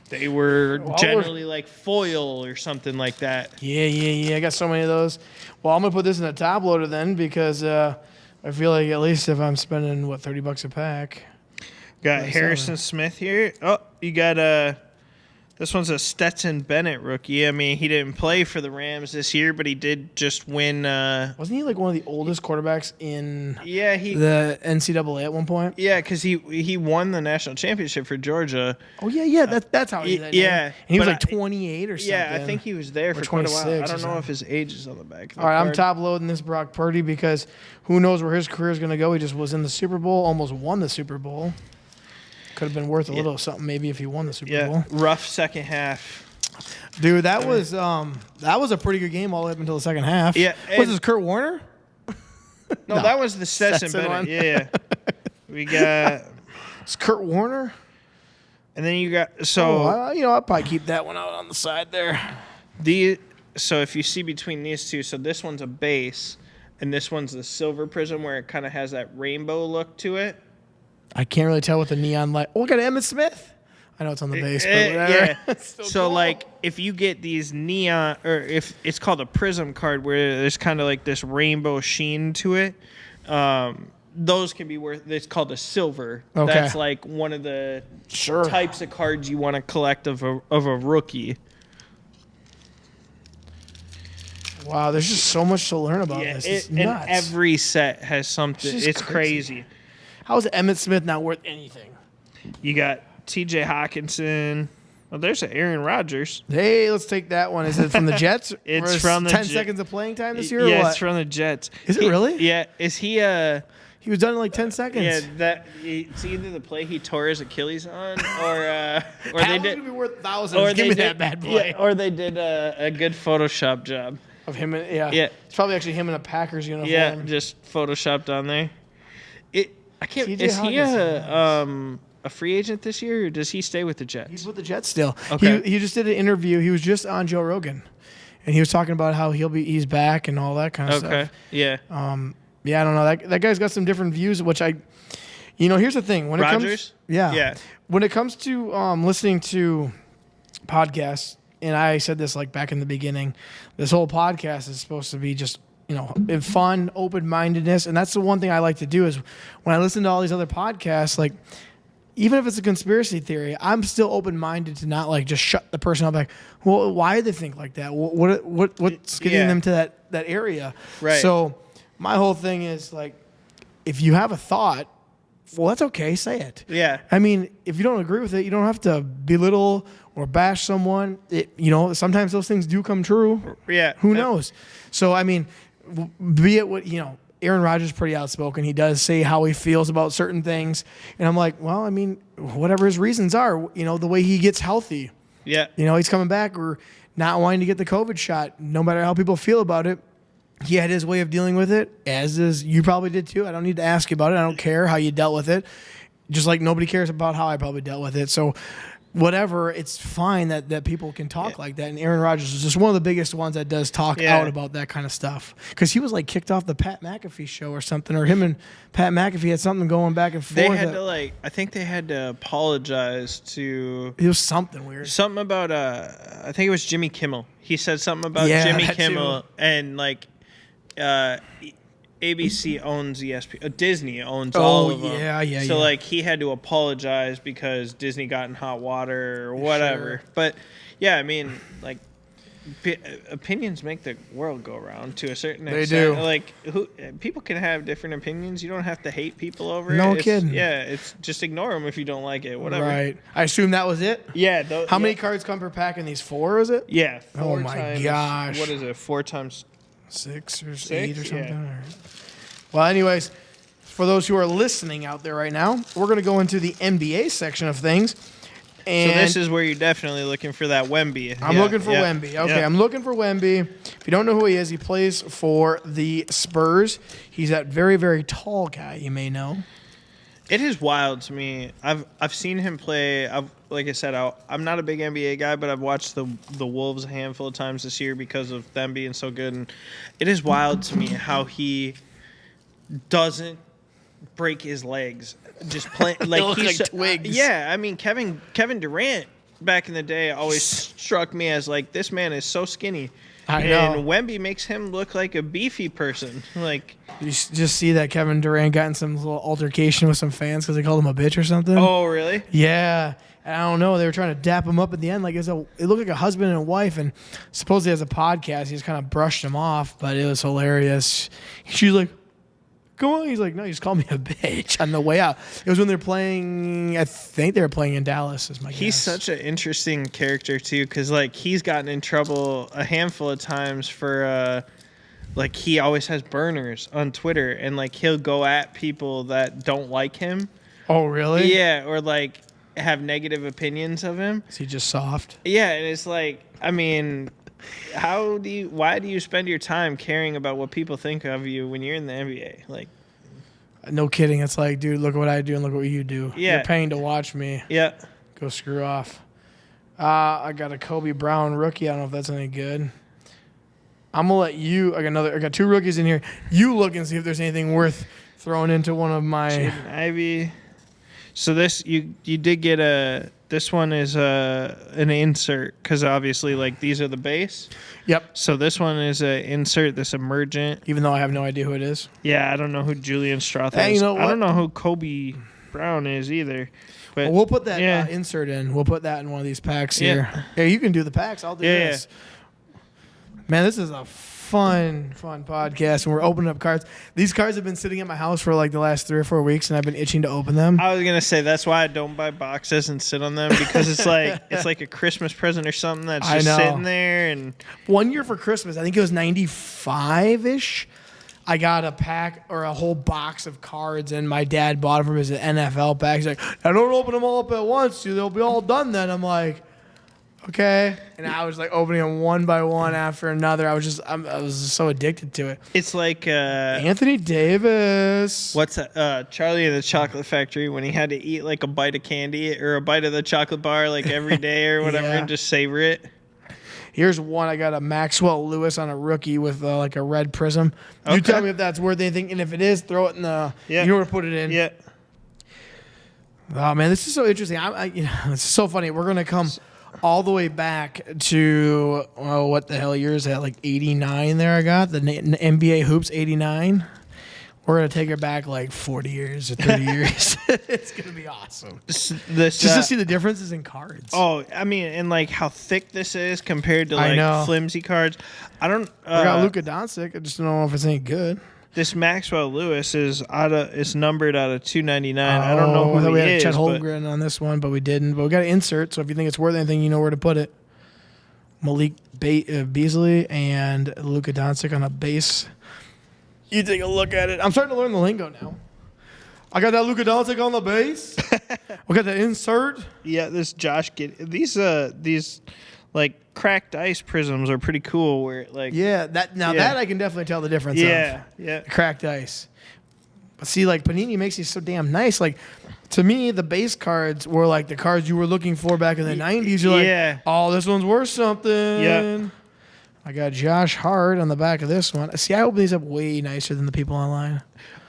S2: they were generally like foil or something like that.
S1: Yeah. I got so many of those. Well, I'm gonna put this in a top loader then because I feel like at least if I'm spending $30 a pack.
S2: Got Harrison Smith here. Oh, you got this one's a Stetson Bennett rookie. I mean, he didn't play for the Rams this year, but he did just win.
S1: Wasn't he like one of the oldest quarterbacks in
S2: the
S1: NCAA at one point?
S2: Yeah, because he won the national championship for Georgia.
S1: Oh yeah. That's how he did that.
S2: Yeah,
S1: and he was like 28 or something.
S2: Yeah, I think he was there for quite a while. I don't know if his age is on the back.
S1: All right, I'm top loading this Brock Purdy because who knows where his career is going to go. He just was in the Super Bowl, almost won the Super Bowl. Could have been worth a little something maybe if he won the Super Bowl.
S2: Rough second half.
S1: Dude, that was a pretty good game all the way up until the second half.
S2: Yeah,
S1: was this Kurt Warner?
S2: No, that was the Stetson Bennett.
S1: One.
S2: Yeah. We got
S1: It's Kurt Warner.
S2: And then you got
S1: I'll probably keep that one out on the side there.
S2: So if you see between these two, so this one's a base and this one's the silver prism where it kind of has that rainbow look to it.
S1: I can't really tell with the neon light. Oh, we got Emmitt Smith. I know it's on the base, but whatever.
S2: Yeah. So
S1: cool.
S2: like if you get these neon, or if it's called a prism card where there's kind of like this rainbow sheen to it, those can be worth. It's called a silver.
S1: Okay.
S2: That's like one of the types of cards you want to collect of a rookie.
S1: Wow, there's just so much to learn about this. It's nuts.
S2: And every set has something. It's crazy.
S1: How is Emmitt Smith not worth anything?
S2: You got T.J. Hawkinson. Well, there's an Aaron Rodgers.
S1: Hey, let's take that one. Is it from the Jets?
S2: It's from the
S1: 10 seconds of playing time this year?
S2: Yeah,
S1: or what?
S2: it's from the Jets.
S1: Is it really?
S2: Yeah. Is he
S1: He was done in like 10 seconds.
S2: Yeah, it's either the play he tore his Achilles on, or they did.
S1: Gonna be worth thousands. Give me that bad play.
S2: Yeah, or they did a good Photoshop job
S1: of him.
S2: Yeah.
S1: It's probably actually him in a Packers uniform.
S2: Yeah, just photoshopped on there. I can't.
S1: TJ
S2: Is he a free agent this year, or does he stay with the Jets?
S1: He's with the Jets still.
S2: Okay.
S1: He just did an interview. He was just on Joe Rogan, and he was talking about how he's back and all that kind of stuff.
S2: Okay. Yeah.
S1: Yeah, I don't know. That guy's got some different views, which here's the thing. When it
S2: Rodgers?
S1: comes, when it comes to listening to podcasts, and I said this like back in the beginning, this whole podcast is supposed to be just fun, open-mindedness, and that's the one thing I like to do is when I listen to all these other podcasts, like even if it's a conspiracy theory, I'm still open-minded to not like just shut the person up. Like, well, why do they think like that? What's getting them to that area?
S2: Right.
S1: So my whole thing is like, if you have a thought, well, that's okay. Say it.
S2: Yeah.
S1: I mean, if you don't agree with it, you don't have to belittle or bash someone. Sometimes those things do come true.
S2: Yeah.
S1: Who knows? So, I mean, be it what, Aaron Rodgers is pretty outspoken. He does say how he feels about certain things. And I'm like, well, I mean, whatever his reasons are, the way he gets healthy.
S2: Yeah.
S1: He's coming back or not wanting to get the COVID shot, no matter how people feel about it. He had his way of dealing with it, as is you probably did too. I don't need to ask you about it. I don't care how you dealt with it. Just like nobody cares about how I probably dealt with it. So whatever, it's fine that people can talk like that. And Aaron Rodgers is just one of the biggest ones that does talk out about that kind of stuff. Because he was like kicked off the Pat McAfee show or something, or him and Pat McAfee had something going back and forth.
S2: They had to I think they had to apologize to.
S1: It was something weird.
S2: Something about I think it was Jimmy Kimmel. He said something about Jimmy Kimmel and ABC owns ESPN. Disney owns all of them.
S1: Yeah.
S2: So he had to apologize because Disney got in hot water or whatever. Sure. But yeah, I mean, opinions make the world go around to a certain extent.
S1: They do.
S2: People can have different opinions. You don't have to hate people over it.
S1: No kidding.
S2: Yeah, it's just ignore them if you don't like it. Whatever.
S1: Right. I assume that was it.
S2: Yeah.
S1: How many cards come per pack in these? 4? Is it?
S2: Yeah. 4
S1: oh my
S2: times,
S1: gosh.
S2: What is it? 4 times
S1: 6 or 8 or something.
S2: Yeah.
S1: Well, anyways, for those who are listening out there right now, we're going to go into the NBA section of things. And
S2: so this is where you're definitely looking for that Wemby.
S1: I'm looking for Wemby. Okay, I'm looking for Wemby. If you don't know who he is, he plays for the Spurs. He's that very, very tall guy, you may know.
S2: It is wild to me. I've seen him play. Like I said, I'm not a big NBA guy, but I've watched the Wolves a handful of times this year because of them being so good. And it is wild to me how he doesn't break his legs. Just play
S1: he's like twigs.
S2: Yeah, I mean Kevin Durant back in the day always struck me as this man is so skinny.
S1: I know.
S2: And Wemby makes him look like a beefy person.
S1: You just see that Kevin Durant got in some little altercation with some fans because they called him a bitch or something.
S2: Oh, really?
S1: Yeah. I don't know. They were trying to dap him up at the end. It looked like a husband and a wife, and supposedly has a podcast. He just kind of brushed him off, but it was hilarious. She's like, "Go on." He's like, "No, you just called me a bitch" on the way out. It was when they're playing. I think they were playing in Dallas. Is my guess.
S2: He's such an interesting character too, because he's gotten in trouble a handful of times for he always has burners on Twitter, and he'll go at people that don't like him.
S1: Oh, really?
S2: Yeah, or have negative opinions of him.
S1: Is he just soft?
S2: Yeah, and it's I mean, why do you spend your time caring about what people think of you when you're in the NBA?
S1: No kidding. It's dude, look what I do and look what you do.
S2: Yeah.
S1: You're paying to watch me.
S2: Yeah.
S1: Go screw off. I got a Kobe Brown rookie. I don't know if that's any good. I'm gonna let you. I got 2 rookies in here. You look and see if there's anything worth throwing into one of my.
S2: Jaden Ivey. So this you did get this one is an insert because obviously these are the base.
S1: Yep.
S2: So this one is an insert, this emergent.
S1: Even though I have no idea who it is.
S2: Yeah, I don't know who Julian Strouth
S1: Hey,
S2: is.
S1: you know what?
S2: I don't know who Kobe Brown is either. But
S1: Well, we'll put that insert in. We'll put that in one of these packs here. Yeah, you can do the packs. I'll do this. Man, this is a fun podcast, and we're opening up cards. These cards have been sitting at my house for the last 3 or 4 weeks, and I've been itching to open them.
S2: I was gonna say that's why I don't buy boxes and sit on them, because it's it's like a Christmas present or something that's just sitting there. And
S1: one year for Christmas, I think it was 95-ish. I got a pack or a whole box of cards, and my dad bought it from his NFL pack. He's like, "I don't open them all up at once. They'll be all done then." I'm like, okay. And I was opening them one by one after another. I was just so addicted to it.
S2: It's
S1: Anthony Davis.
S2: What's that? Charlie and the Chocolate Factory, when he had to eat a bite of candy or a bite of the chocolate bar every day or whatever and just savor it.
S1: Here's one. I got a Maxwell Lewis on a rookie with a red prism. Okay. You tell me if that's worth anything, and if it is, throw it in the. Yeah. You know where to put it in.
S2: Yeah.
S1: Oh man, this is so interesting. It's so funny. We're gonna come all the way back to what the hell year is that? 89 there. I got the NBA hoops 89. We're gonna take it back 40 years or 30 years. It's gonna be awesome. Just to see the differences in cards.
S2: Oh, I mean, and how thick this is compared to flimsy cards. I don't.
S1: I got Luka Doncic. I just don't know if it's any good.
S2: This Maxwell Lewis is numbered out of 299. I don't know who
S1: we
S2: he
S1: had
S2: is.
S1: Chet Holmgren on this one, but we didn't. But we got to insert. So if you think it's worth anything, you know where to put it. Malik Beasley and Luka Doncic on a base. You take a look at it. I'm starting to learn the lingo now. I got that Luka Doncic on the base. We got the insert.
S2: Yeah, this Josh these cracked ice prisms are pretty cool. Where that
S1: I can definitely tell the difference.
S2: Yeah.
S1: Cracked ice. But see, like Panini makes these so damn nice. Like to me, the base cards were like the cards you were looking for back in the 90s. You're like, oh, this one's worth something.
S2: Yeah.
S1: I got Josh Hart on the back of this one. See, I open these up way nicer than the people online.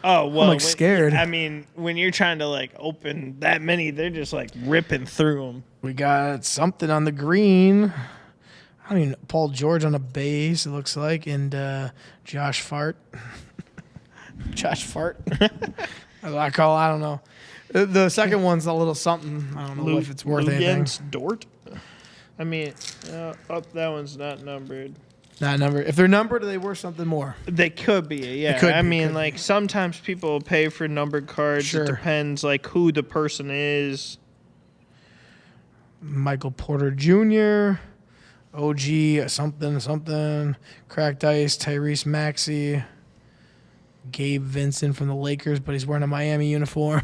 S2: Oh, well.
S1: I'm like scared.
S2: I mean, when you're trying to like open that many, they're just like ripping through them.
S1: We got something on the green. I don't even know. Paul George on a base, it looks like. And Josh Fart. Josh Fart. I don't know. The second one's a little something. I don't know if it's worth anything.
S2: Dort. I mean, that one's not numbered.
S1: Not numbered. If they're numbered, are they worth something more?
S2: They could be, yeah. I mean, like sometimes people pay for numbered cards. Sure. It depends, like who the person is.
S1: Michael Porter Jr., OG something, Cracked Ice, Tyrese Maxey, Gabe Vincent from the Lakers, but he's wearing a Miami uniform.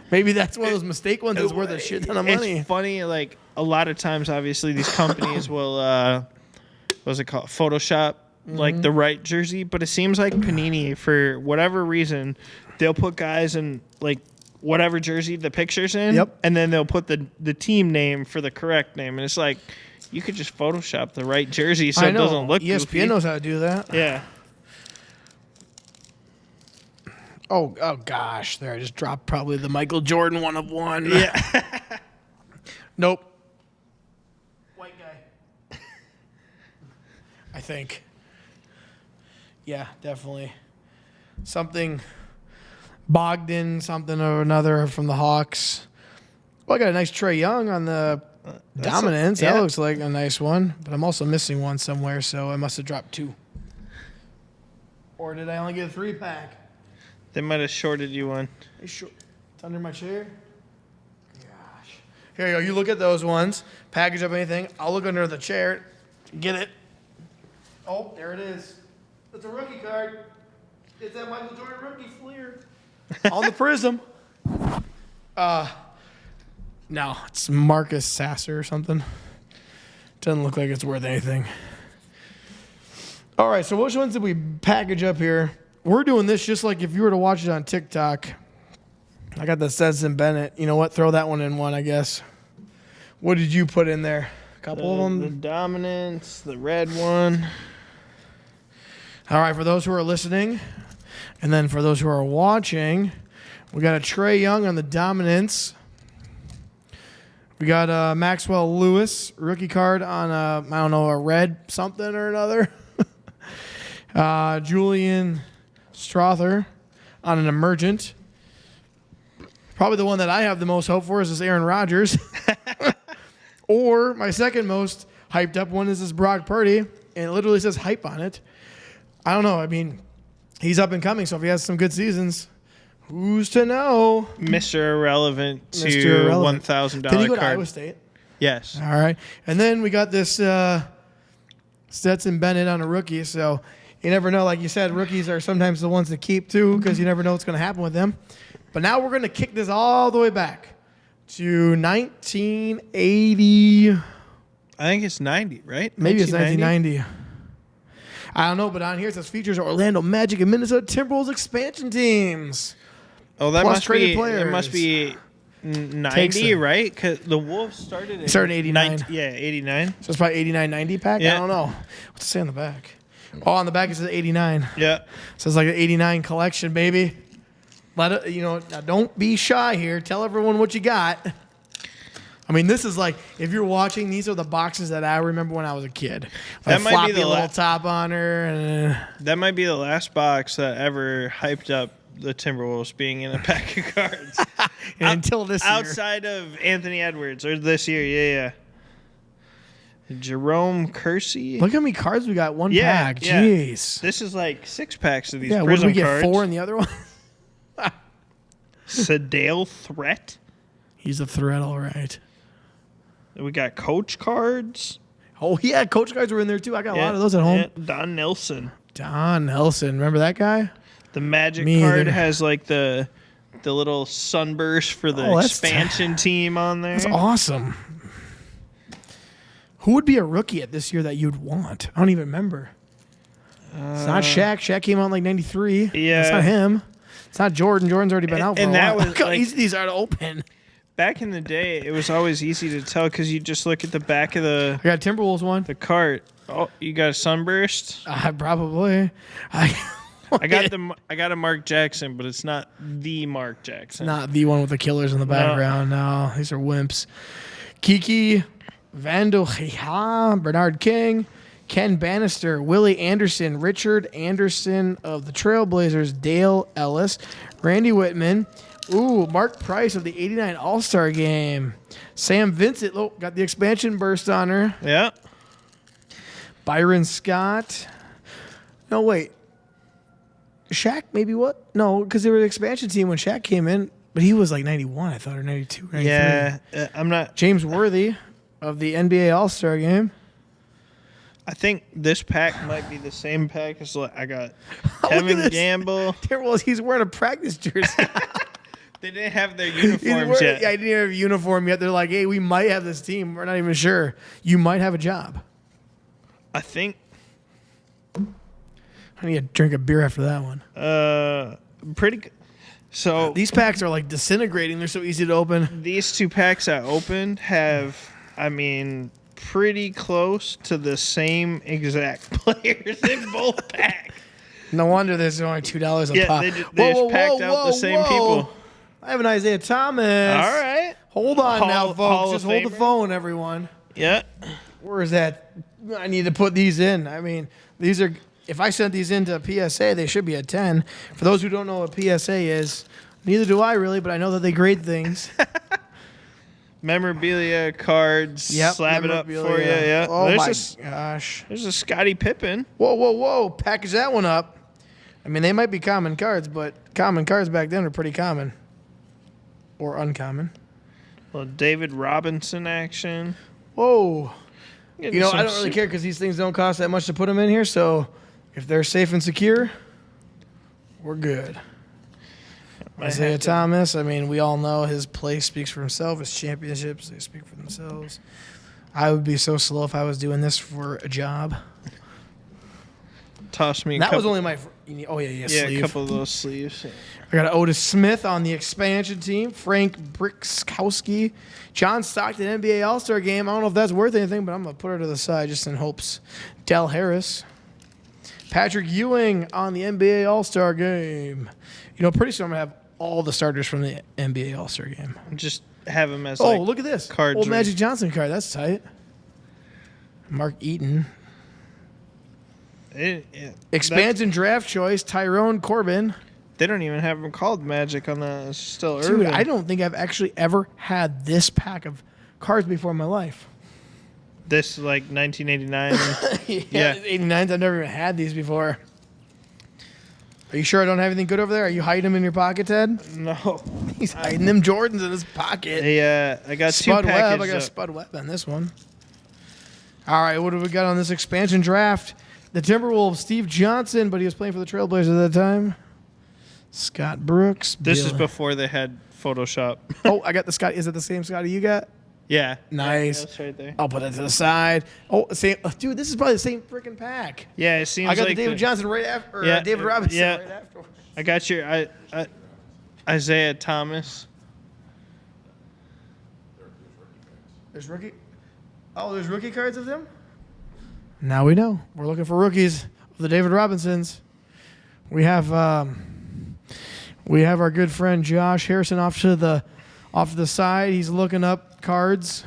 S1: Maybe that's one of those mistake ones that's worth a shit ton of money.
S2: It's funny, like a lot of times, obviously, these companies will, what's it called, Photoshop, like the right jersey, but it seems like Panini, for whatever reason, they'll put guys in like whatever jersey the picture's in, and then they'll put the team name for the correct name, and it's like you could just Photoshop the right jersey so it doesn't look
S1: ESPN
S2: goofy.
S1: knows how to do that.
S2: Yeah.
S1: Oh gosh, there I just dropped probably the Michael Jordan 1 of 1.
S2: Yeah.
S1: Nope. White guy. I think. Yeah, definitely. Something Bogdan, something or another from the Hawks. Well, I got a nice Trae Young on the dominance. That looks like a nice one, but I'm also missing one somewhere, so I must have dropped 2. Or did I only get a 3-pack?
S2: They might have shorted you one.
S1: It's under my chair. Gosh. Here you go. You look at those ones. Package up anything. I'll look under the chair. Get it. Oh, there it is. It's a rookie card. It's that Michael Jordan rookie Fleer. On the Prism. No, it's Marcus Sasser or something. Doesn't look like it's worth anything. All right, so which ones did we package up here? We're doing this just like if you were to watch it on TikTok. I got the Stetson Bennett. You know what? Throw that one in one, I guess. What did you put in there? A couple of them?
S2: The dominance, the red one.
S1: All right, for those who are listening, and then for those who are watching, we got a Trae Young on the dominance. We got Maxwell Lewis, rookie card on a red something or another. Julian Strother on an emergent. Probably the one that I have the most hope for is this Aaron Rodgers. Or my second most hyped up one is this Brock Purdy, and it literally says hype on it. I don't know. I mean, he's up and coming, so if he has some good seasons, who's to know?
S2: Mr. Irrelevant to $1,000
S1: Can you go
S2: card.
S1: to Iowa State?
S2: Yes.
S1: All right. And then we got this Stetson Bennett on a rookie, so you never know. Like you said, rookies are sometimes the ones to keep, too, because you never know what's going to happen with them. But now we're going to kick this all the way back to 1980.
S2: I think it's 90, right?
S1: Maybe it's 1990. I don't know, but on here it says features Orlando Magic and Minnesota Timberwolves expansion teams.
S2: Oh, that
S1: Plus
S2: must
S1: traded
S2: be
S1: players.
S2: It must be 90, right? Because the Wolves started in
S1: 89.
S2: Yeah, 89.
S1: So it's probably 89-90 pack?
S2: Yeah.
S1: I don't know. What's it say on the back? Oh, on the back it says 89.
S2: Yeah.
S1: So it's like an 89 collection, baby. Let it, now don't be shy here. Tell everyone what you got. I mean, this is like, if you're watching, these are the boxes that I remember when I was a kid.
S2: That might
S1: floppy
S2: be the
S1: little top on her. And,
S2: that might be the last box that ever hyped up the Timberwolves being in a pack of cards.
S1: until this year.
S2: Outside of Anthony Edwards, or this year, yeah. Jerome Kersey.
S1: Look how many cards we got. One pack.
S2: Yeah.
S1: Jeez.
S2: This is like 6 packs of these
S1: Yeah, what
S2: Prism
S1: did we get?
S2: cards.
S1: 4 in the other one?
S2: Sedale Threat.
S1: He's a threat, all right.
S2: We got coach cards.
S1: Oh, yeah, coach cards were in there, too. I got a lot of those at home.
S2: Yeah. Don Nelson.
S1: Don Nelson. Remember that guy?
S2: The Magic
S1: Me
S2: card
S1: either.
S2: has like the little sunburst for the expansion team on there.
S1: That's awesome. Who would be a rookie at this year that you'd want? I don't even remember. It's not Shaq. Shaq came out in like 93.
S2: Yeah.
S1: It's not him. It's not Jordan. Jordan's already been out for a
S2: that
S1: while.
S2: was,
S1: Look how
S2: like-
S1: easy these are to open.
S2: Back in the day, it was always easy to tell because you just look at the back of
S1: I got a Timberwolves one.
S2: the cart. Oh, you got a sunburst?
S1: Probably.
S2: I got a Mark Jackson, but it's not the Mark Jackson.
S1: Not the one with the killers in the background. No, these are wimps. Kiki, Vandal, Bernard King, Ken Bannister, Willie Anderson, Richard Anderson of the Trailblazers, Dale Ellis, Randy Whitman. Ooh, Mark Price of the 89 All-Star Game. Sam Vincent, got the expansion burst on her.
S2: Yeah.
S1: Byron Scott. No, wait. Shaq, maybe what? No, because they were the expansion team when Shaq came in, but he was like 91, I thought, or 92, 93.
S2: Yeah, I'm not.
S1: James Worthy of the NBA All-Star Game.
S2: I think this pack might be the same pack as I got
S1: Look
S2: Kevin
S1: at this.
S2: Gamble.
S1: Well, he's wearing a practice jersey.
S2: They didn't have their uniforms yet.
S1: Yeah, I didn't have a uniform yet. They're like, hey, we might have this team. We're not even sure. You might have a job.
S2: I think
S1: I need to drink a beer after that one.
S2: pretty good. So
S1: These packs are like disintegrating. They're so easy to open.
S2: these two packs I opened have, I mean, pretty close to the same exact players in both packs.
S1: No wonder there's only $2 a
S2: Yeah,
S1: pop.
S2: they just packed out the same people.
S1: I have an Isaiah Thomas.
S2: All right.
S1: Hold on
S2: Hall-
S1: now,
S2: Hall
S1: folks.
S2: of
S1: Just hold the
S2: Famer.
S1: phone, everyone.
S2: Yeah.
S1: Where is that? I need to put these in. I mean, these are. If I sent these into PSA, they should be a 10. For those who don't know what PSA is, neither do I really, but I know that they grade things.
S2: Memorabilia, cards,
S1: Yep.
S2: slab it up for you.
S1: memorabilia.
S2: Yeah.
S1: Oh
S2: there's
S1: my gosh.
S2: there's a Scottie Pippen.
S1: Whoa. Package that one up. I mean, they might be common cards, but common cards back then were pretty common. Or uncommon.
S2: Well, David Robinson action.
S1: Whoa.
S2: Getting
S1: You know,
S2: some
S1: I don't really care because these things don't cost that much to put them in here. So if they're safe and secure, we're good.
S2: Might
S1: Isaiah
S2: have to-
S1: Thomas, I mean, we all know his play speaks for himself. His championships, they speak for themselves. I would be so slow if I was doing this for a job.
S2: Toss me a
S1: That
S2: couple.
S1: was only my. Oh, yeah,
S2: yeah,
S1: sleeve.
S2: a couple of those sleeves.
S1: I got Otis Smith on the expansion team, Frank Brickskowski, John Stockton NBA All-Star Game. I don't know if that's worth anything, but I'm going to put her to the side just in hopes. Del Harris. Patrick Ewing on the NBA All-Star Game. You know, pretty soon I'm going to have all the starters from the NBA All-Star Game.
S2: Just have them as
S1: Oh,
S2: like
S1: look at this.
S2: cards.
S1: Old Magic Johnson card. That's tight. Mark Eaton. Expansion draft choice, Tyrone Corbin.
S2: They don't even have them called Magic on the. It's still
S1: Dude,
S2: Irvin.
S1: I don't think I've actually ever had this pack of cards before in my life.
S2: This like 1989.
S1: Yeah, 89s. I've never even had these before. Are you sure I don't have anything good over there? Are you hiding them in your pocket, Ted?
S2: No.
S1: He's hiding them Jordans in his pocket.
S2: I got
S1: Spud
S2: two
S1: Webb.
S2: packages.
S1: I got a Spud Webb on this one. All right, what do we got on this expansion draft? The Timberwolves, Steve Johnson, but he was playing for the Trailblazers at that time. Scott Brooks.
S2: This is
S1: Bill-
S2: before they had Photoshop.
S1: Oh, I got the Scott. Is it the same Scotty you got?
S2: Yeah.
S1: Nice.
S2: Yeah, that's right there.
S1: I'll put it to the side. Oh, same. Dude, this is probably the same freaking pack.
S2: Yeah, it seems
S1: I got
S2: like
S1: the David Johnson right after, or
S2: Yeah,
S1: David Robinson
S2: yeah.
S1: right after.
S2: I got your Isaiah Thomas.
S1: There's rookie. Oh, there's rookie cards of them. Now we know. We're looking for rookies of the David Robinsons. We have our good friend Josh Harrison off to the side. He's looking up cards,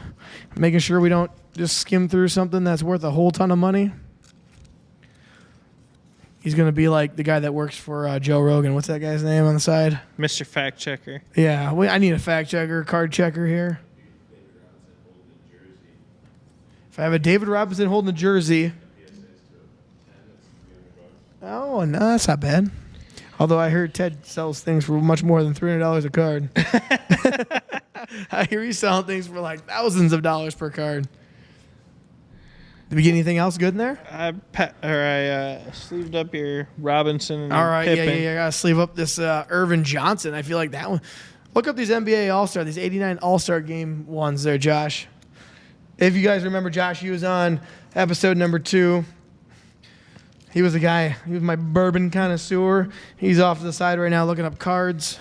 S1: making sure we don't just skim through something that's worth a whole ton of money. He's going to be like the guy that works for Joe Rogan. What's that guy's name on the side?
S2: Mr. Fact Checker.
S1: Yeah, I need a fact checker, card checker here. If I have a David Robinson holding a jersey. Oh, no, that's not bad. Although I heard Ted sells things for much more than $300 a card. I hear he's selling things for like thousands of dollars per card. Did we get anything else good in there?
S2: I sleeved up your Robinson and
S1: All right,
S2: Pippen.
S1: yeah. I got to sleeve up this Irvin Johnson. I feel like that one. Look up these NBA All-Star, these 89 All-Star Game ones there, Josh. If you guys remember, Josh, he was on episode number 2. He was the guy. He was my bourbon connoisseur. He's off to the side right now looking up cards.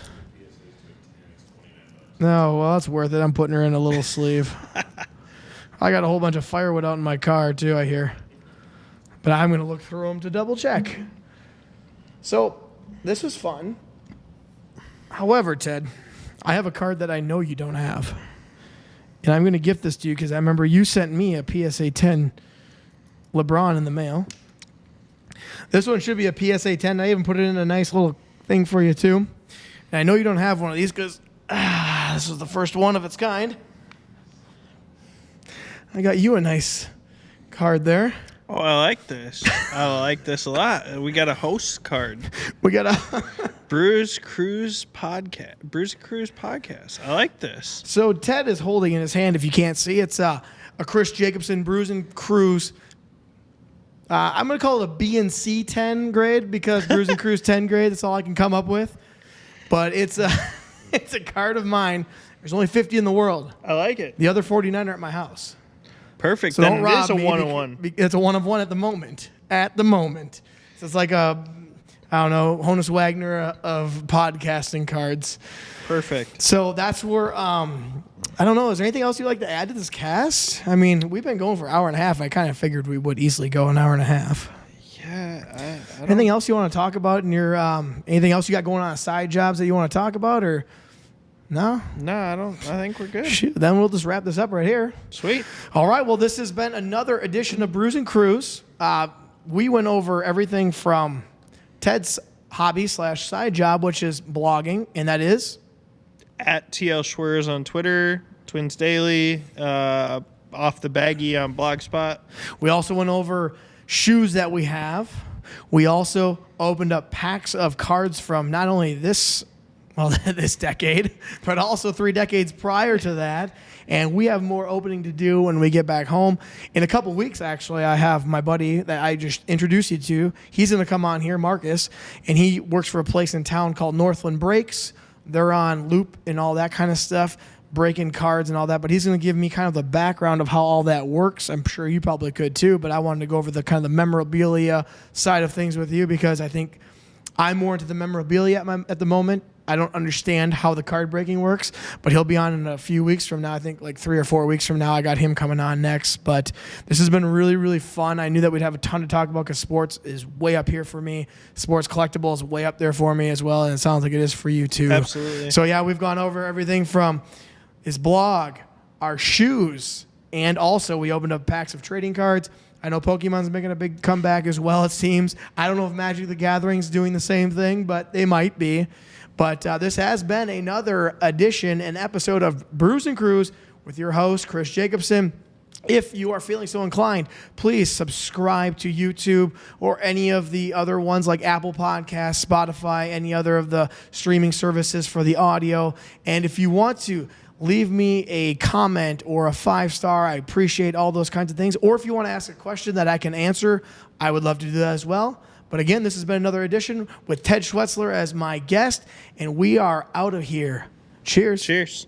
S1: No, well, that's worth it. I'm putting her in a little sleeve. I got a whole bunch of firewood out in my car, too, I hear. But I'm going to look through them to double check. So, this was fun. However, Ted, I have a card that I know you don't have. And I'm going to gift this to you because I remember you sent me a PSA 10 LeBron in the mail. This one should be a PSA 10. I even put it in a nice little thing for you, too. And I know you don't have one of these because this is the first one of its kind. I got you a nice card there.
S2: Oh, I like this. I like this a lot. We got a host card.
S1: We got a
S2: Brews Cruise podcast. I like this.
S1: So Ted is holding in his hand, if you can't see, it's a Chris Jacobson Brews and Cruise. I'm going to call it a B and C 10 grade because Brews and Cruise 10 grade, that's all I can come up with. But it's a card of mine. There's only 50 in the world.
S2: I like it.
S1: The other 49 are at my house.
S2: Perfect.
S1: So
S2: then
S1: don't
S2: it
S1: rob
S2: is a
S1: me.
S2: one-on-one.
S1: It's a one-of-one at the moment. At the moment. So it's like a, I don't know, Honus Wagner of podcasting cards.
S2: Perfect.
S1: So that's where, I don't know, is there anything else you'd like to add to this cast? I mean, we've been going for an hour and a half. I kind of figured we would easily go an hour and a half.
S2: Yeah. I don't
S1: Anything else you want to talk about in your, anything else you got going on side jobs that you want to talk about, or no?
S2: No, I don't. I think we're good.
S1: Shoot, then we'll just wrap this up right here.
S2: Sweet.
S1: All right. Well, this has been another edition of Brews and Cruise. We went over everything from Ted's hobby / side job, which is blogging, and that is
S2: At TL Schwerzler on Twitter, Twins Daily, Off The Baggy on Blogspot.
S1: We also went over shoes that we have. We also opened up packs of cards from not only this decade, but also 3 decades prior to that. And we have more opening to do when we get back home. In a couple weeks, actually, I have my buddy that I just introduced you to. He's going to come on here, Marcus, and he works for a place in town called Northland Breaks. They're on loop and all that kind of stuff, breaking cards and all that. But he's going to give me kind of the background of how all that works. I'm sure you probably could too, but I wanted to go over the kind of the memorabilia side of things with you because I think I'm more into the memorabilia at the moment. I don't understand how the card breaking works, but he'll be on in a few weeks from now. I think like 3 or 4 weeks from now. I got him coming on next. But this has been really, really fun. I knew that we'd have a ton to talk about because sports is way up here for me. Sports collectible is way up there for me as well, and it sounds like it is for you too.
S2: Absolutely.
S1: So yeah, we've gone over everything from his blog, our shoes, and also we opened up packs of trading cards. I know Pokemon's making a big comeback as well, it seems. I don't know if Magic the Gathering's doing the same thing, but they might be. But this has been another edition and episode of Brews and Cruise with your host, Chris Jacobson. If you are feeling so inclined, please subscribe to YouTube or any of the other ones like Apple Podcasts, Spotify, any other of the streaming services for the audio. And if you want to, leave me a comment or a 5-star. I appreciate all those kinds of things. Or if you want to ask a question that I can answer, I would love to do that as well. But again, this has been another edition with Ted Schwerzler as my guest, and we are out of here. Cheers.
S2: Cheers.